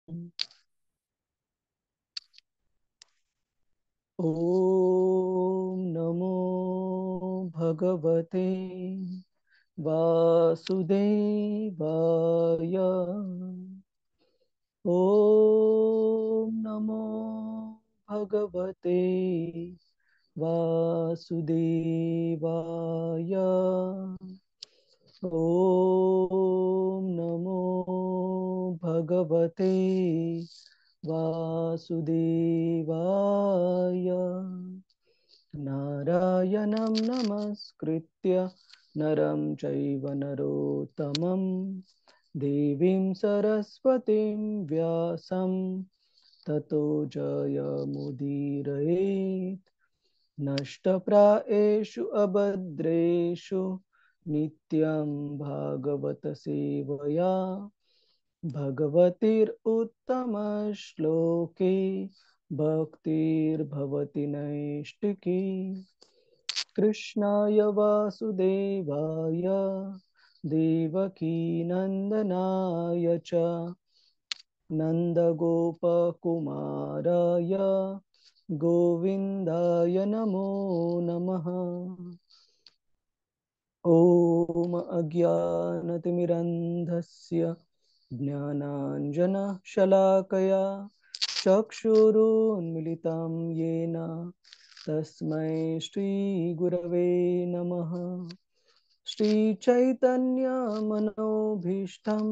ओम नमो भगवते वासुदेवाय। ओम नमो भगवते वासुदेवाय। ओम नमो भगवते वासुदेवाय। नारायणं नमस्कृत्य नरं चैव नरोत्तमं देवीं सरस्वतीं व्यासं ततो जयमुदीरयेत्। नष्टप्रायेषु अभद्रेषु नित्यं भागवत सेवया भगवतीरुत्तमश्लोके भक्तिर्भवति नैष्टिकी। कृष्णाय वासुदेवाय देवकीनन्दनाय च नन्दगोपकुमाराय गोविन्दाय नमो नमः। ॐ अज्ञानतिमिरन्धस्य ज्ञानाञ्जनशलाकया चक्षुरुन्मिलितं येन तस्मै श्रीगुरवे नमः। श्रीचैतन्यमनोभीष्टं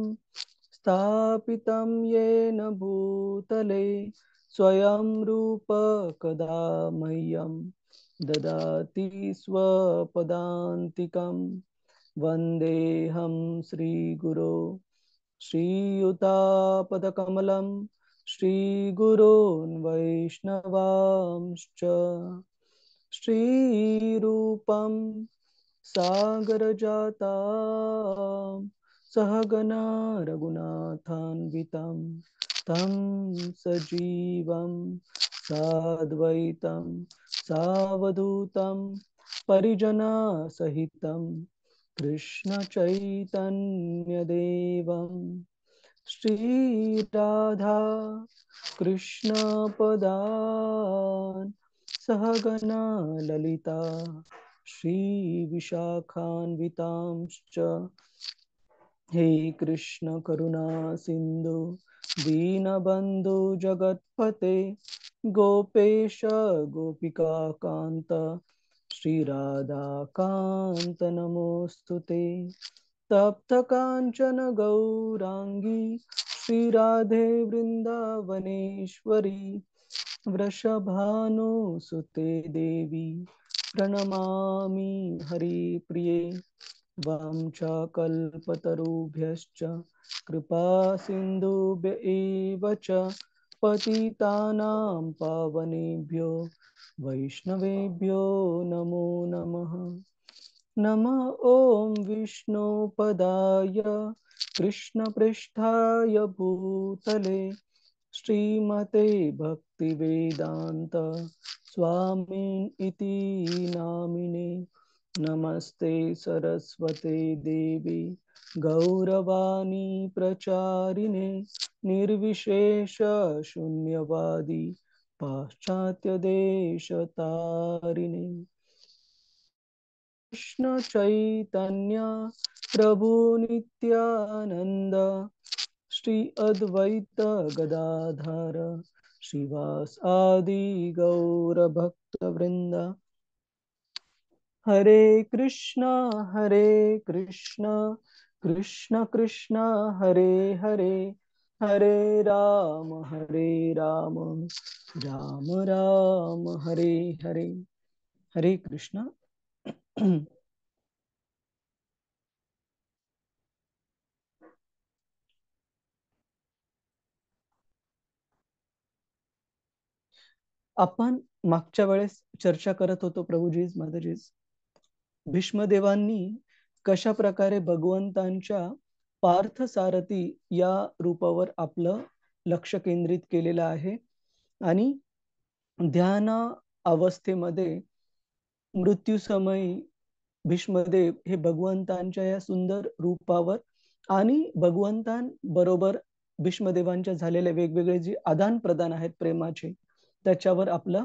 स्थापितं येन भूतले स्वयं रूप कदा मह्यं ददाति स्वपदान्तिकं। वन्देऽहं श्रीगुरो श्रीयुतापदकमलं श्रीगुरोन् वैष्णवांश्च। श्रीरूपं सागरजातां सहगना रघुनाथान्वितं तं सजीवं साद्वैतं सावधूतं परिजनसहितं कृष्णचैतन्यदेवं श्रीराधा कृष्णपदान् सहगना ललिता श्रीविशाखान्वितांश्च। हे कृष्ण करुणा सिंधु दीनबंधु जगत्पते गोपेश गोपिका कांत श्री राधा कांत नमोस्तुते। तप्त कांचन गौरांगी श्री राधे वृंदावनेश्वरी वृषभानुसुते देवी प्रणमामि हरिप्रिये। वाञ्छाकल्पतरुभ्यश्च कृपा सिन्धुभ्य एव च पतितानां पावनेभ्यो वैष्णवेभ्यो नमो नमः। नमः ॐ विष्णुपदाय कृष्णपृष्ठाय भूतले श्रीमते भक्तिवेदान्त स्वामिन् इति नामिने। नमस्ते सरस्वते देवी गौरवाणी प्रचारिणे निर्विशेष शून्यवादी पाश्चात्य देशतारिणे। कृष्ण चैतन्य प्रभु नित्यानंद श्री अद्वैत गदाधर श्रीवास आदि गौर भक्त वृंद। हरे कृष्णा कृष्ण कृष्ण हरे हरे हरे राम राम राम हरे हरे। हरे कृष्णा। आपण मागच्या वेळेस चर्चा करत होतो प्रभुजीज माताजीज भीष्मदेवांनी कशा प्रकारे भगवंतांच्या पार्थसारथी या रूपावर आपलं लक्ष केंद्रित केलेलं आहे आणि ध्यान अवस्थेमध्ये मृत्यू समयी भीष्मदेव हे भगवंतांच्या या सुंदर रूपावर आणि भगवंतांबरोबर भीष्मदेवांच्या झालेले वेगवेगळे जे आदान प्रदान आहेत प्रेमाचे, त्याच्यावर आपलं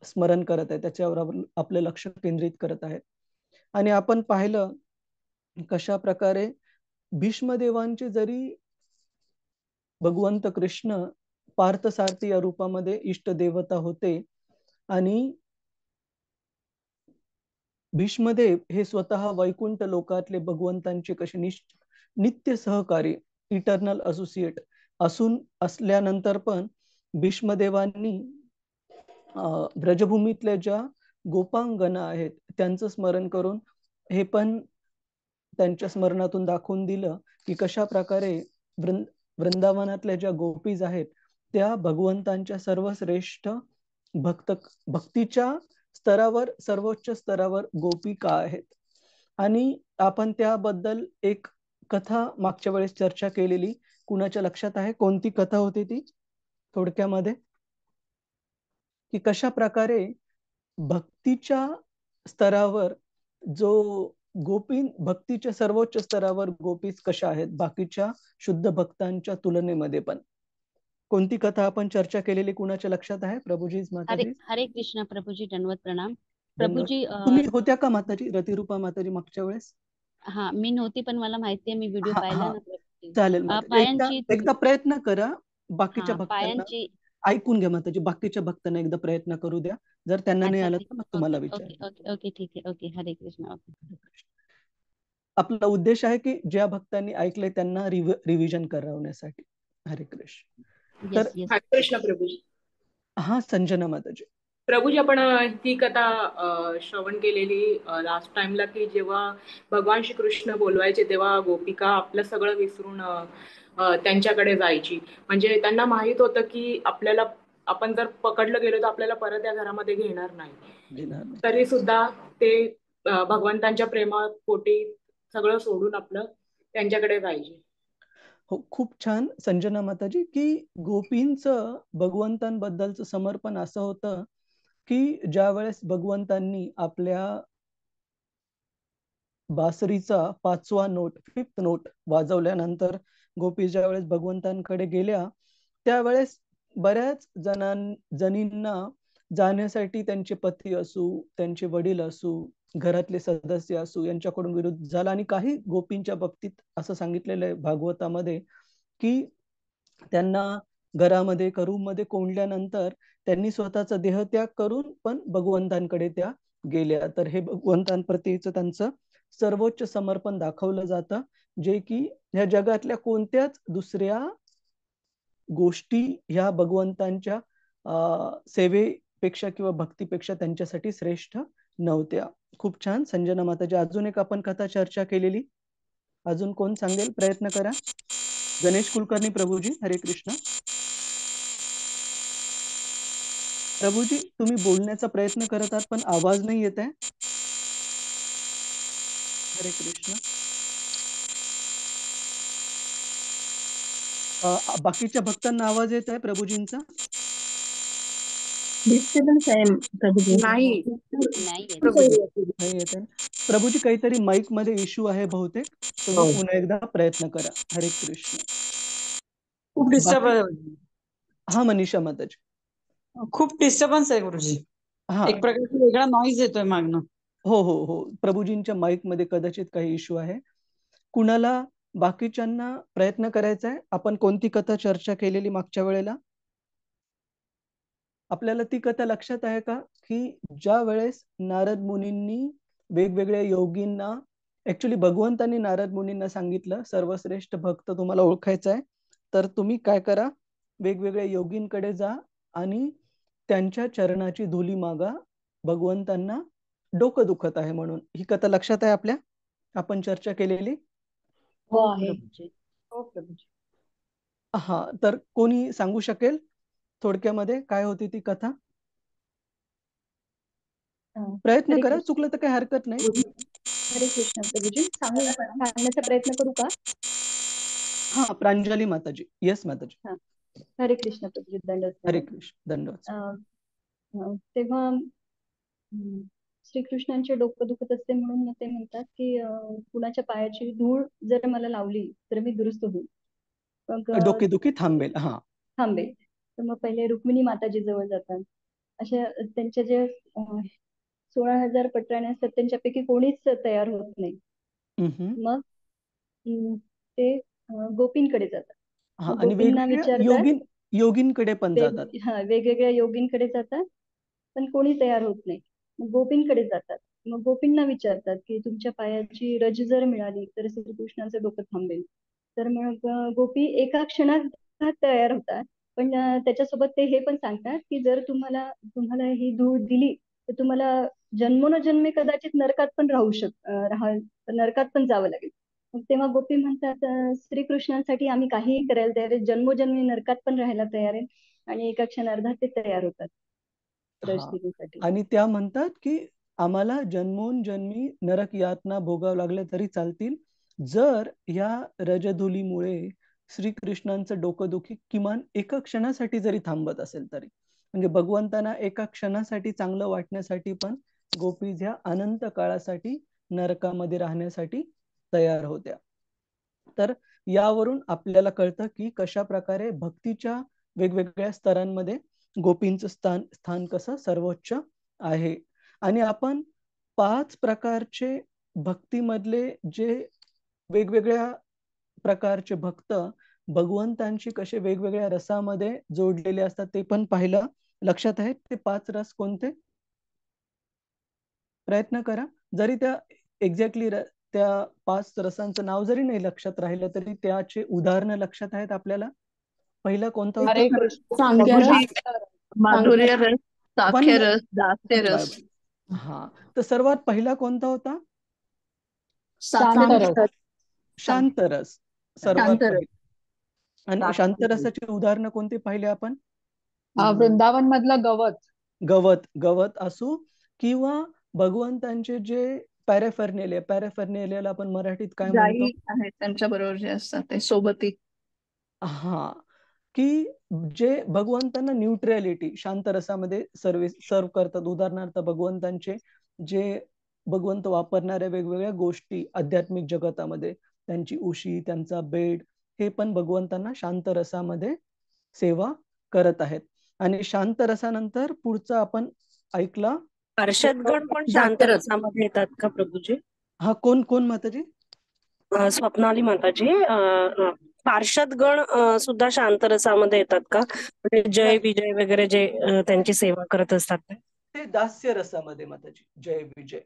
स्मरण करत आहे, त्याच्यावर आपलं लक्ष केंद्रित करत आहेत. आणि आपण पाहिलं कशा प्रकारे भीष्मदेवांचे जरी भगवंत कृष्ण पार्थसारथी या रूपामध्ये इष्ट देवता होते, आणि भीष्मदेव हे स्वतः वैकुंठ लोकातले भगवंतांचे कसे नित्य सहकारी, इटर्नल असोसिएट असल्यानंतर पण भीष्मदेवांनी ब्रजभूमीतल्या ज्या गोपांगना आहेत त्यांचं स्मरण करून हे पण त्यांच्या स्मरणातून दाखवून दिलं की कशा प्रकारे वृंदावनातल्या ज्या गोपीज आहेत त्या भगवंतांच्या सर्वश्रेष्ठ भक्तीच्या स्तरावर, सर्वोच्च स्तरावर गोपिका आहेत. आणि आपण त्याबद्दल एक कथा मागच्या वेळेस चर्चा केलेली, कुणाच्या लक्षात आहे कोणती कथा होती ती थोडक्यामध्ये? की कशा प्रकारे भक्तीच्या स्तरावर जो भक्तीच्या सर्वोच्च स्तरावर गोपीज कशा आहेत बाकीच्या शुद्ध भक्तांच्या तुलनेमध्ये पण. कोणती कथा आपण चर्चा केलेली कुणाच्या लक्षात आहे? प्रभुजी, माताजी. हरे कृष्ण प्रभुजी, दंडवत प्रणाम धन्यवाद. प्रभुजी. तुम्ही होत्या का माताजी, रतिरूपा माताजी मागच्या वेळेस? हा, मी नव्हती पण मला माहितीये, मी व्हिडिओ पाहिला ना प्रभुजी. चालेल माताजी, एकदा प्रयत्न करा बाकीच्या भक्तांना पायांची ऐकून घ्या माताजी, बाकीच्या भक्तांना एकदा प्रयत्न करू द्या, जर त्यांना नाही आलं तर मग तुम्हाला विचार. ओके ओके ठीक आहे. ओके, हरे कृष्ण. आपला उद्देश आहे की ज्या भक्तांनी ऐकले त्यांना रिव्हिजन करवण्यासाठी. हरे कृष्ण. तर हरे कृष्ण प्रभुजी. हा, संजना माताजी. प्रभुजी, आपण ती कथा श्रवण केलेली लास्ट टाइमला की जेव्हा भगवान श्री कृष्ण बोलवायचे तेव्हा गोपिका आपलं सगळं विसरून त्यांच्याकडे जायची. म्हणजे त्यांना माहित होतं की आपण जर पकडलं गेलो तर आपल्याला परत या घरामध्ये घेणार नाही. तरी सुद्धा ते भगवंतांच्या प्रेमापोटी सगळं सोडून आपलं त्यांच्याकडे जायचे. हो, खूप छान संजना माताजी, की गोपींचं भगवंतांबद्दलचं समर्पण असं होतं की ज्या वेळेस भगवंतांनी आपल्या बासरीचा 5वा नोट, 5th नोट वाजवल्यानंतर गोपी ज्या वेळेस भगवंतांकडे गेल्या त्यावेळेस बऱ्याच जणींना जाण्यासाठी त्यांचे पती असू, त्यांचे वडील असू, घरातले सदस्य असू यांच्याकडून विरोध झाला. आणि काही गोपींच्या बाबतीत असं सांगितलेलं आहे भागवतामध्ये की त्यांना घरामध्ये मध्ये कोंडल्यानंतर त्यांनी स्वतःचा देहत्याग करून पण भगवंतांकडे त्या गेल्या. तर हे भगवंतांप्रतीच त्यांचं सर्वोच्च समर्पण दाखवलं जातं, जे की ह्या जगातल्या कोणत्याच दुसऱ्या गोष्टी ह्या भगवंतांच्या सेवेपेक्षा किंवा भक्तीपेक्षा त्यांच्यासाठी श्रेष्ठ नव्हत्या. खूप छान संजना माताजी. अजून एक आपण कथा चर्चा केलेली, अजून कोण सांगेल? प्रयत्न करा. गणेश कुलकर्णी प्रभुजी, हरे कृष्ण. प्रभुजी, तुम्ही बोलण्याचा प्रयत्न करत आहात पण आवाज नाही येत आहे. हरे कृष्ण. बाकीच्या भक्तांना आवाज येत आहे प्रभुजींचा? डिस्टर्बन्स आहे प्रभुजी. नाही येत आहे. प्रभुजी, काहीतरी माईक मध्ये इश्यू आहे बहुतेक, तुम्ही पुन्हा एकदा प्रयत्न करा. हरे कृष्ण. खूप डिस्टर्बन्स. हा, मनीषा माताजी. खूप डिस्टर्बन्स आहे गुरुजी. एक प्रकारचा वेगळा नॉइज येतोय मागणं. हो हो हो, प्रभुजींच्या माईक मध्ये कदाचित काही इश्यू आहे. कुणाला बाकीच्यांना प्रयत्न करायचा आहे? आपण कोणती कथा चर्चा केलेली मागच्या वेळेला? आपल्याला ती कथा लक्षात आहे का की ज्या वेळेस नारद मुनींनी वेगवेगळ्या योगींना, ऍक्च्युली भगवंतांनी नारद मुनींना सांगितलं सर्वश्रेष्ठ भक्त तुम्हाला ओळखायचा आहे तर तुम्ही काय करा, वेगवेगळ्या योगींकडे जा आणि त्यांच्या चरणाची धुली मागा, भगवंतांना डोकं दुखत आहे म्हणून. ही कथा लक्षात आहे आपल्या? आपण चर्चा केलेली. हो आहे. हा, तर कोणी सांगू शकेल थोडक्यामध्ये काय होती ती कथा? प्रयत्न करा, चुकलं तर काही हरकत नाही. हरे कृष्ण प्रभुजी, सांगण्याचा प्रयत्न करू का? हा, प्रांजली माताजी. येस माताजी. हरे कृष्ण प्रभुजी, दंडवत. हरे कृष्ण, दंडवत. तेव्हा श्रीकृष्णांचे डोकं दुखत असते म्हणून ते म्हणतात की कुणाच्या पायाची धूळ जर मला लावली तर मी दुरुस्त होईल, मग डोकेदुखी थांबेल. हा, थांबेल. तर मग पहिले रुक्मिणी माताजी जवळ जातात. अशा त्यांच्या जे 16,000 पटराणी असतात त्यांच्यापैकी कोणीच तयार होत नाही. मग ते गोपींकडे जातात. हा, आणि गोपींना वेगवेगळ्या विचारतात, योगींकडे पण जातात. वेगवेगळ्या योगींकडे जातात, पण कोणी तयार होत नाही. मग गोपींकडे जातात. मग गोपींना विचारतात की तुमच्या पायाची रज जर मिळाली तर श्रीकृष्णाचं डोकं थांबेल. तर मग गोपी एका क्षणात तयार होतात. पण त्याच्यासोबत ते हे पण सांगतात की जर तुम्हाला ही धूळ दिली तर तुम्हाला जन्मोनजन्मी कदाचित नरकात पण नरकात पण जावं लागेल. मग तेव्हा गोपी म्हणतात श्रीकृष्णांसाठी आम्ही काहीही करायला तयार आहे, जन्मोजन्मी नरकात पण राहायला तयार आहे. आणि एका क्षणार्धात ते तयार होतात रज दिलीसाठी. आणि त्या म्हणतात की आम्हाला जन्मोनजन्मी नरक यातना भोगावं लागले तरी चालतील, जर या रजधुलीमुळे श्रीकृष्णांचं डोकंदुखी किमान एका क्षणासाठी जरी थांबत असेल तरी. म्हणजे भगवंतांना एका क्षणासाठी चांगलं वाटण्यासाठी पण गोपी ह्या अनंत काळासाठी नरकामध्ये राहण्यासाठी तयार होत्या. तर यावरून आपल्याला कळतं की कशा प्रकारे भक्तीच्या वेगवेगळ्या स्तरांमध्ये गोपींचं स्थान कसं सर्वोच्च आहे. आणि आपण 5 प्रकारचे भक्तीमधले जे वेगवेगळ्या प्रकारचे भक्त भगवंतांशी कसे वेगवेगळ्या रसामध्ये जोडलेले असतात ते पण पाहिलं. लक्षात आहे ते 5 रस कोणते? प्रयत्न करा. जरी त्या एक्झॅक्टली त्या 5 रसांचं नाव जरी नाही लक्षात राहिलं तरी त्याचे उदाहरणं लक्षात आहेत आपल्याला. पहिला कोणता होता? माधुर्य रस, साख्य रस, दास्य रस. हा, तर सर्वात पहिला कोणता होता? शांत रस सर्वात पहिला. आणि शांत रसाची उदाहरणं कोणती पाहिले आपण? वृंदावन मधलं गवत असू किंवा भगवंतांचे जे पॅरेफर्नेलियाला आपण मराठीत काय म्हणतो? आहेत त्यांच्या बरोबर जे असतात ते सोबती. हा, की जे भगवंतांना न्यूट्रॅलिटी शांत रसामध्ये सर्व करतात. उदाहरणार्थ भगवंतांचे जे भगवंत वापरणाऱ्या वेगवेगळ्या गोष्टी आध्यात्मिक जगतामध्ये, त्यांची उशी, त्यांचा बेड, हे पण भगवंतांना शांत रसामध्ये सेवा करत आहेत. आणि शांत रसानंतर पुढचा आपण ऐकला पार्षदगण पण शांत रसामध्ये येतात का प्रभूजी? हा, कोण माताजी? स्वप्नाली माताजी, पार्षदगण सुद्धा शांत रसामध्ये येतात का? म्हणजे जय विजय वगैरे जे त्यांची सेवा करत असतात ते दास्य रसामध्ये माताजी, जय विजय.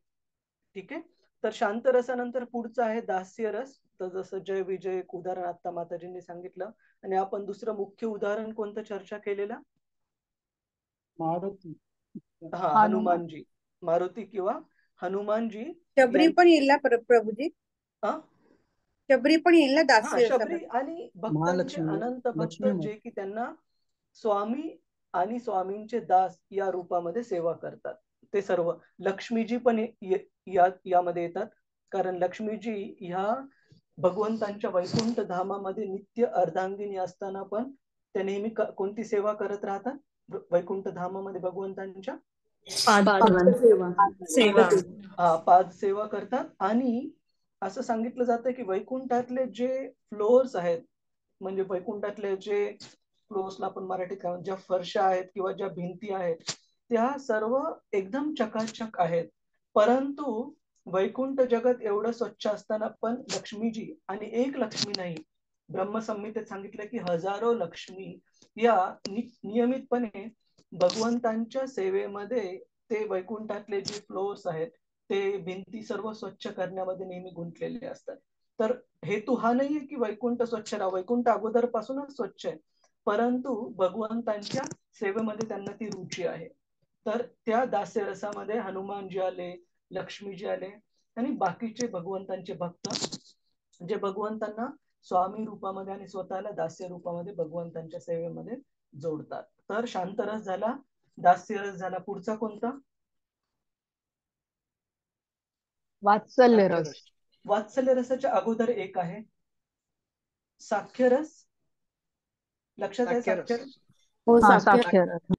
ठीक आहे. तर शांत रसानंतर पुढचं आहे दास्य रस. तर जसं जय विजय एक उदाहरण आता माताजींनी सांगितलं. आणि आपण दुसरं मुख्य उदाहरण कोणतं चर्चा केलेलं? मारुती. हा, हनुमानजी. मारुती किंवा हनुमानजी. शबरी पण येईल ना प्रभूजी? शबरी पण येईल ना दास्य? शबरी आणि भक्तांचे अनंत भक्त जे की त्यांना स्वामी आणि स्वामींचे दास या रूपामध्ये सेवा करतात, ते सर्व. लक्ष्मीजी पण यामध्ये येतात, कारण लक्ष्मीजी ह्या भगवंतांच्या वैकुंठ धामामध्ये नित्य अर्धांगिनी असताना पण त्या नेहमी कोणती सेवा करत राहतात? वैकुंठ धामामध्ये भगवंतांच्या पाद सेवा करतात. आणि असं सांगितलं जातं की वैकुंठातले जे फ्लोअर्स आहेत, म्हणजे वैकुंठातले जे फ्लोअर्सला आपण मराठीत काय ज्या फरशा आहेत किंवा ज्या भिंती आहेत त्या सर्व एकदम चकाचक आहेत. परंतु वैकुंठ जगत एवढं स्वच्छ असताना पण लक्ष्मीजी, आणि एक लक्ष्मी नाही, ब्रह्मसंहितेत सांगितलं की हजारो लक्ष्मी या नियमितपणे भगवंतांच्या सेवेमध्ये ते वैकुंठातले जे फ्लोअर्स आहेत ते भिंती सर्व स्वच्छ करण्यामध्ये नेहमी गुंतलेले असतात. तर हेतू हा नाहीये की वैकुंठ स्वच्छ राहा, वैकुंठ अगोदर पासूनच स्वच्छ आहे, परंतु भगवंतांच्या सेवेमध्ये त्यांना ती रुची आहे. तर त्या दास्य रसामध्ये हनुमानजी आले, लक्ष्मीजी आले आणि बाकीचे भगवंतांचे भक्त जे भगवंतांना स्वामी रूपामध्ये आणि स्वतःला दास्य रूपामध्ये भगवंतांच्या सेवेमध्ये जोडतात. तर शांत रस झाला, दास्य रस झाला. पुढचा कोणता? वात्सल्य रस. वात्सल्य रसाच्या अगोदर एक आहे साख्य रस. लक्षात आहे साख्य रस?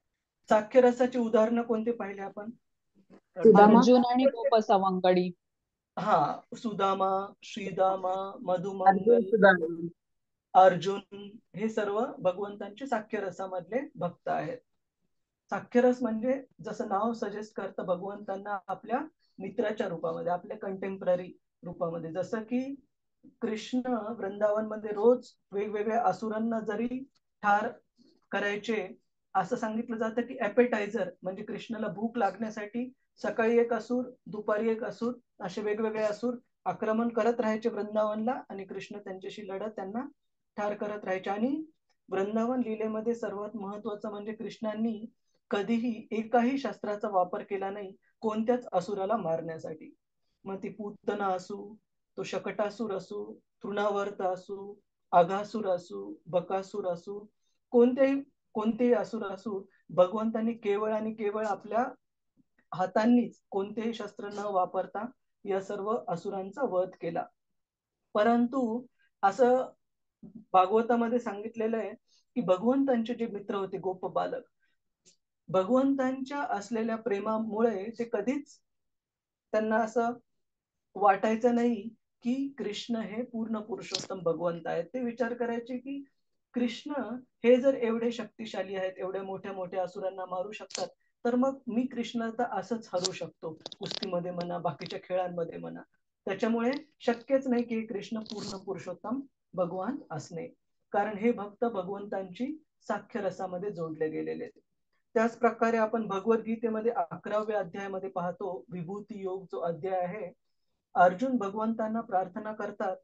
साख्य रसाची उदाहरणं कोणते पाहिले आपण? अर्जुन आणि गोप सवंगडी. हा, सुदामा, श्रीदामा, मधुमंगल, अर्जुन हे सर्व भगवंतांचे साख्यरसामधले भक्त आहेत. साख्यरस म्हणजे जसं नाव सजेस्ट करतं, भगवंतांना आपल्या मित्राच्या रूपामध्ये, आपल्या कंटेम्पररी रूपामध्ये. जसं की कृष्ण वृंदावन मध्ये रोज वेगवेगळ्या असुरांना जरी ठार करायचे, असं सांगितलं जातं की ॲपेटायझर म्हणजे कृष्णाला भूक लागण्यासाठी सकाळी एक असुर, दुपारी एक असुर, असे वेगवेगळे असुर आक्रमण करत राहायचे वृंदावनला, आणि कृष्ण त्यांच्याशी लढत त्यांना ठार करत राहायचे. आणि वृंदावन लीलेमध्ये सर्वात महत्वाचं म्हणजे कृष्णांनी कधीही एकाही शस्त्राचा वापर केला नाही कोणत्याच असुराला मारण्यासाठी. मग ती पूतना असू, तो शकटासूर असू, तृणावर्त असू, आघासूर असू, बकासूर असू, कोणतेही असुर असू, भगवंतांनी केवळ आणि केवळ आपल्या हातांनीच कोणतेही शस्त्र न वापरता या सर्व असुरांचा वध केला. परंतु असं भागवतामध्ये सांगितलेलं आहे की भगवंतांचे जे मित्र होते गोप बालक, भगवंतांच्या असलेल्या प्रेमामुळे ते कधीच त्यांना असं वाटायचं नाही की कृष्ण हे पूर्ण पुरुषोत्तम भगवंत आहेत. ते विचार करायचे की कृष्ण हे जर एवढे शक्तिशाली आहेत, एवढ्या मोठ्या मोठ्या असुरांना मारू शकतात, तर मग मी कृष्णाला असंच हरू शकतो, कुस्तीमध्ये म्हणा, बाकीच्या खेळांमध्ये म्हणा. त्याच्यामुळे शक्यच नाही की कृष्ण पूर्ण पुरुषोत्तम भगवान असणे, कारण हे भक्त भगवंतांची साख्य रसामध्ये जोडले गेलेले आहेत. त्याच प्रकारे आपण भगवद्गीतेमध्ये 11व्या अध्यायामध्ये पाहतो, विभूती योग जो अध्याय आहे, अर्जुन भगवंतांना प्रार्थना करतात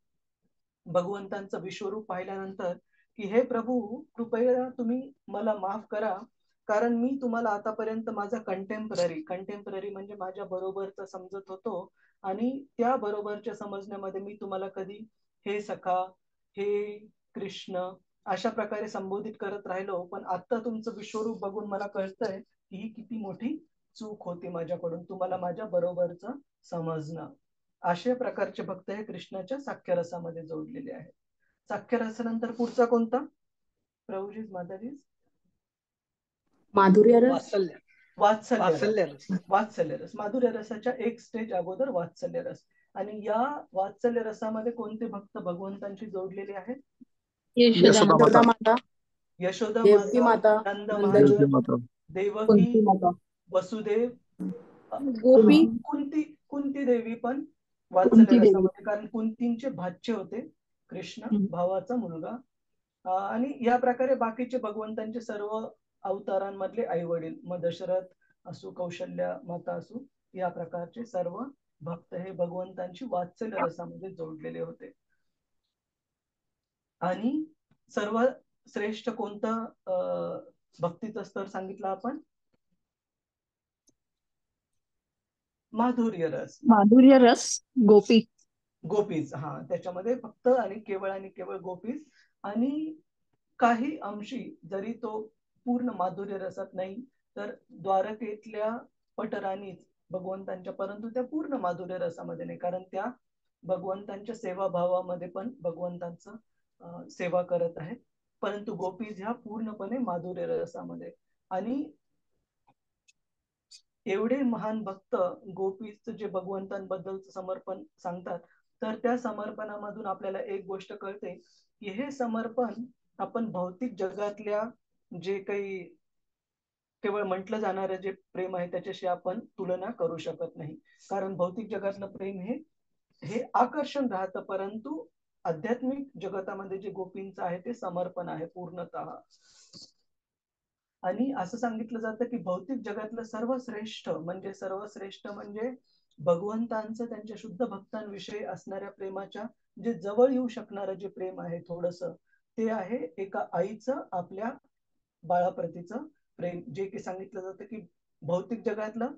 भगवंतांचं विश्वरूप पाहिल्यानंतर की हे प्रभू, कृपया तुम्ही मला माफ करा, कारण मी तुम्हाला आतापर्यंत माझा कंटेम्पररी म्हणजे माझ्या बरोबरचा समजत होतो, आणि त्या बरोबरच्या समजण्यामध्ये मी तुम्हाला कधी हे सखा, हे कृष्ण अशा प्रकारे संबोधित करत राहिलो. पण आता तुमचं विश्वरूप बघून मला कळतंय की ही किती मोठी चूक होती माझ्याकडून, तुम्हाला माझ्या बरोबरचं समजणं. अशा प्रकारचे भक्त हे कृष्णाच्या साख्यरसामध्ये जोडलेले आहेत. साख्यरसानंतर पुढचा कोणता प्रभूजी, माताजी? माधुर्य रस. वात्सल्य रस. माधुर्य रसाच्या एक स्टेज अगोदर वात्सल्य रस. आणि या वात्सल्य रसामध्ये कोणते भक्त भगवंतांशी जोडलेले आहेत? यशोदा माता, यशोदा देवकी माता, माता, नंद नंदजी, महाराज, देवकी, वसुदेव, गोपी, कुंती देवी पण वात्सल्य रसामध्ये, कारण कुंतींचे भाचे होते कृष्ण, भावाचा मुलगा. आणि या प्रकारे बाकीचे भगवंतांचे सर्व अवतारांमधले आई वडील, मग दशरथ असू, कौशल्या माता असू, या प्रकारचे सर्व भक्त हे भगवंतांची वात्सल्य रसामध्ये जोडलेले होते. आणि सर्वात श्रेष्ठ कोणता भक्तीचा स्तर सांगितला आपण? माधुर्य रस, गोपीज. हा, त्याच्यामध्ये फक्त आणि केवळ गोपीज. आणि काही अंशी जरी तो पूर्ण माधुर्य रसात नाही, तर द्वारकेतल्या पटराणीच भगवंतांच्या, परंतु त्या पूर्ण माधुर्य रसामध्ये नाही, कारण त्या भगवंतांच्या सेवाभावामध्ये पण भगवंतांचं सेवा करत आहेत. परंतु गोपीज ह्या पूर्णपणे माधुर्य रसामध्ये. आणि एवढे महान भक्त गोपीचं जे भगवंतांबद्दलचं समर्पण सांगतात, तर त्या समर्पणामधून आपल्याला एक गोष्ट कळते की हे समर्पण आपण भौतिक जगातल्या जे काही केवळ म्हटलं जाणारं जे प्रेम आहे त्याच्याशी आपण तुलना करू शकत नाही. कारण भौतिक जगातलं प्रेम हे आकर्षण राहतं, परंतु आध्यात्मिक जगतामध्ये जे गोपींचं आहे ते समर्पण आहे पूर्णतः. आणि असं सांगितलं जातं की भौतिक जगातलं सर्वश्रेष्ठ म्हणजे भगवंतांचं त्यांच्या शुद्ध भक्तांविषयी असणाऱ्या प्रेमाच्या जे जवळ येऊ शकणारं जे प्रेम आहे थोडस, ते आहे एका आईचं आपल्या बाळाप्रतीचं प्रेम. जे की सांगितलं जातं की भौतिक जगातलं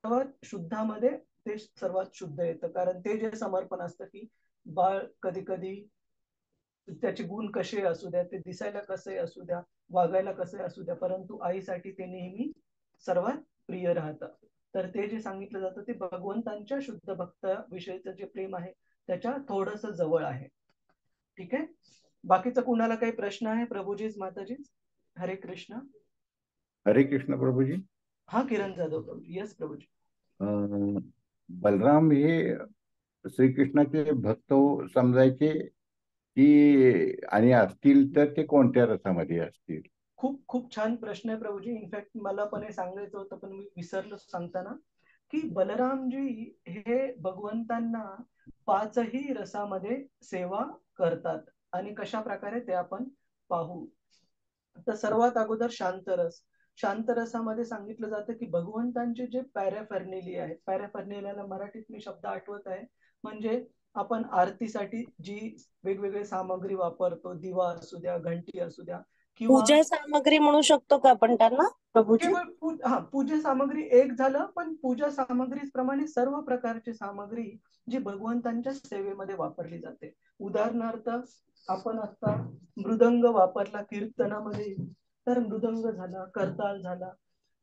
सर्वात शुद्धामध्ये ते सर्वात शुद्ध येतं, कारण ते जे समर्पण असतं की बाळ कधी कधी त्याचे गुण कसे असू द्या, ते दिसायला कसे असू द्या, वागायला कसे असू द्या, परंतु आईसाठी ते नेहमी सर्वात प्रिय राहतं. तर ते जे सांगितलं जातं ते भगवंतांच्या शुद्ध भक्त विषयीचं जे प्रेम आहे त्याच्या थोडस जवळ आहे. ठीक आहे. बाकीचा कुणाला काही प्रश्न आहे प्रभूजीच, माताजीच? हरे कृष्ण. हरे कृष्ण प्रभूजी. हा, किरण जाधव प्रभूजी. यस प्रभूजी. बलराम हे श्रीकृष्णाचे भक्त समजायचे की आणि असतील तर ते कोणत्या रसामध्ये असतील? खूप खूप छान प्रश्न आहे प्रभूजी. इनफॅक्ट मला पण हे सांगायचं होतं पण मी विसरलो सांगताना, की बलरामजी हे भगवंतांना 5ही रसामध्ये सेवा करतात आणि कशा प्रकारे ते आपण पाहू. तर सर्वात अगोदर शांतरस. शांतरसामध्ये सांगितलं जातं की भगवंतांचे जे पॅराफर्नेलिया आहे, पॅराफर्नेलियाला मराठीत मी शब्द आठवत आहे, म्हणजे आपण आरतीसाठी जी वेगवेगळी सामग्री वापरतो, दिवा असू द्या, घंटी असू द्या, किंवा पूजा सामग्री म्हणू शकतो का आपण त्यांना प्रभूजी? केवळ पूजा सामग्री एक झालं, पण पूजा सामग्री प्रमाणे सर्व प्रकारची सामग्री जी भगवंतांच्या सेवेमध्ये वापरली जाते. उदाहरणार्थ आपण आता मृदंग वापरला कीर्तनामध्ये, तर मृदंग झाला, करताल झाला,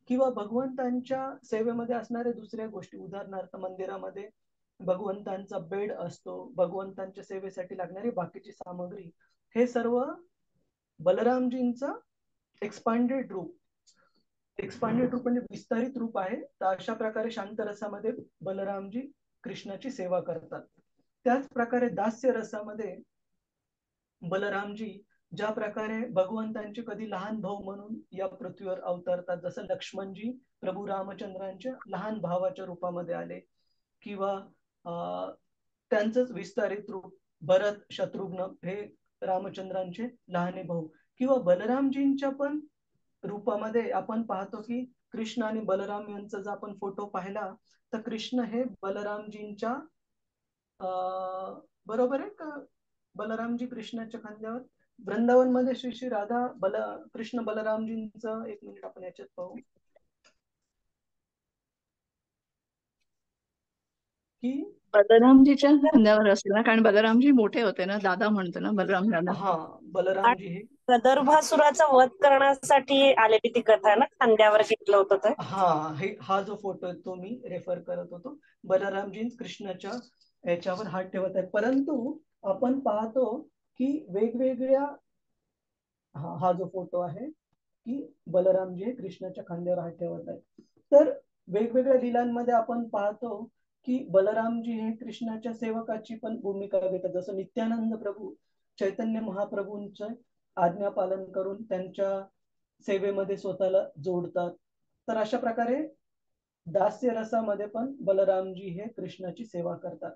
किंवा भगवंतांच्या सेवेमध्ये असणाऱ्या दुसऱ्या गोष्टी, उदाहरणार्थ मंदिरामध्ये भगवंतांचा बेड असतो, भगवंतांच्या सेवेसाठी लागणारी बाकीची सामग्री, हे सर्व बलरामजींचा एक्सपांडेड रूप म्हणजे विस्तारित रूप आहे. तर अशा प्रकारे शांतरसामध्ये बलरामजी कृष्णाची सेवा करतात. त्याच प्रकारे दास्य रसामध्ये बलरामजी ज्या प्रकारे भगवंतांचे कधी लहान भाऊ म्हणून या पृथ्वीवर अवतरतात, जसं लक्ष्मणजी प्रभू रामचंद्रांच्या लहान भावाच्या रूपामध्ये आले, किंवा त्यांचंच विस्तारित रूप भरत शत्रुघ्न हे रामचंद्रांचे लहाने भाऊ, किंवा बलरामजींच्या पण रूपामध्ये आपण पाहतो की कृष्ण आणि बलराम यांचा जर आपण फोटो पाहिला तर कृष्ण हे बलरामजींच्या बरोबर आहे का, बलरामजी कृष्णाच्या खांद्यावर, वृंदावन मध्ये श्री श्री राधा कृष्ण बलरामजींचं, एक मिनिट आपण याच्यात पाहू की बलरामजीच्या खांद्यावर असतील ना, कारण बलरामजी मोठे होते ना, दादा म्हणतो ना बलराम दादा. हा, बलरामजी हे गदर्भासुराचा वध करण्यासाठी आलेली ती कथा ना, खांद्यावर घेतलं होतं तर. हा जो फोटो तो मी रेफर करत होतो, बलरामजी कृष्णाच्या याच्यावर हात ठेवत आहेत. परंतु आपण पाहतो की वेगवेगळ्या, हा जो फोटो आहे की बलरामजी कृष्णाच्या खांद्यावर हात ठेवत आहेत, तर वेगवेगळ्या लीलांमध्ये आपण पाहतो की बलरामजी हे कृष्णाच्या सेवकाची पण भूमिका घेतात. जसं नित्यानंद प्रभू चैतन्य महाप्रभूंचं आज्ञा पालन करून त्यांच्या सेवेमध्ये स्वतःला जोडतात. तर अशा प्रकारे दास्य रसामध्ये पण बलरामजी हे कृष्णाची सेवा करतात.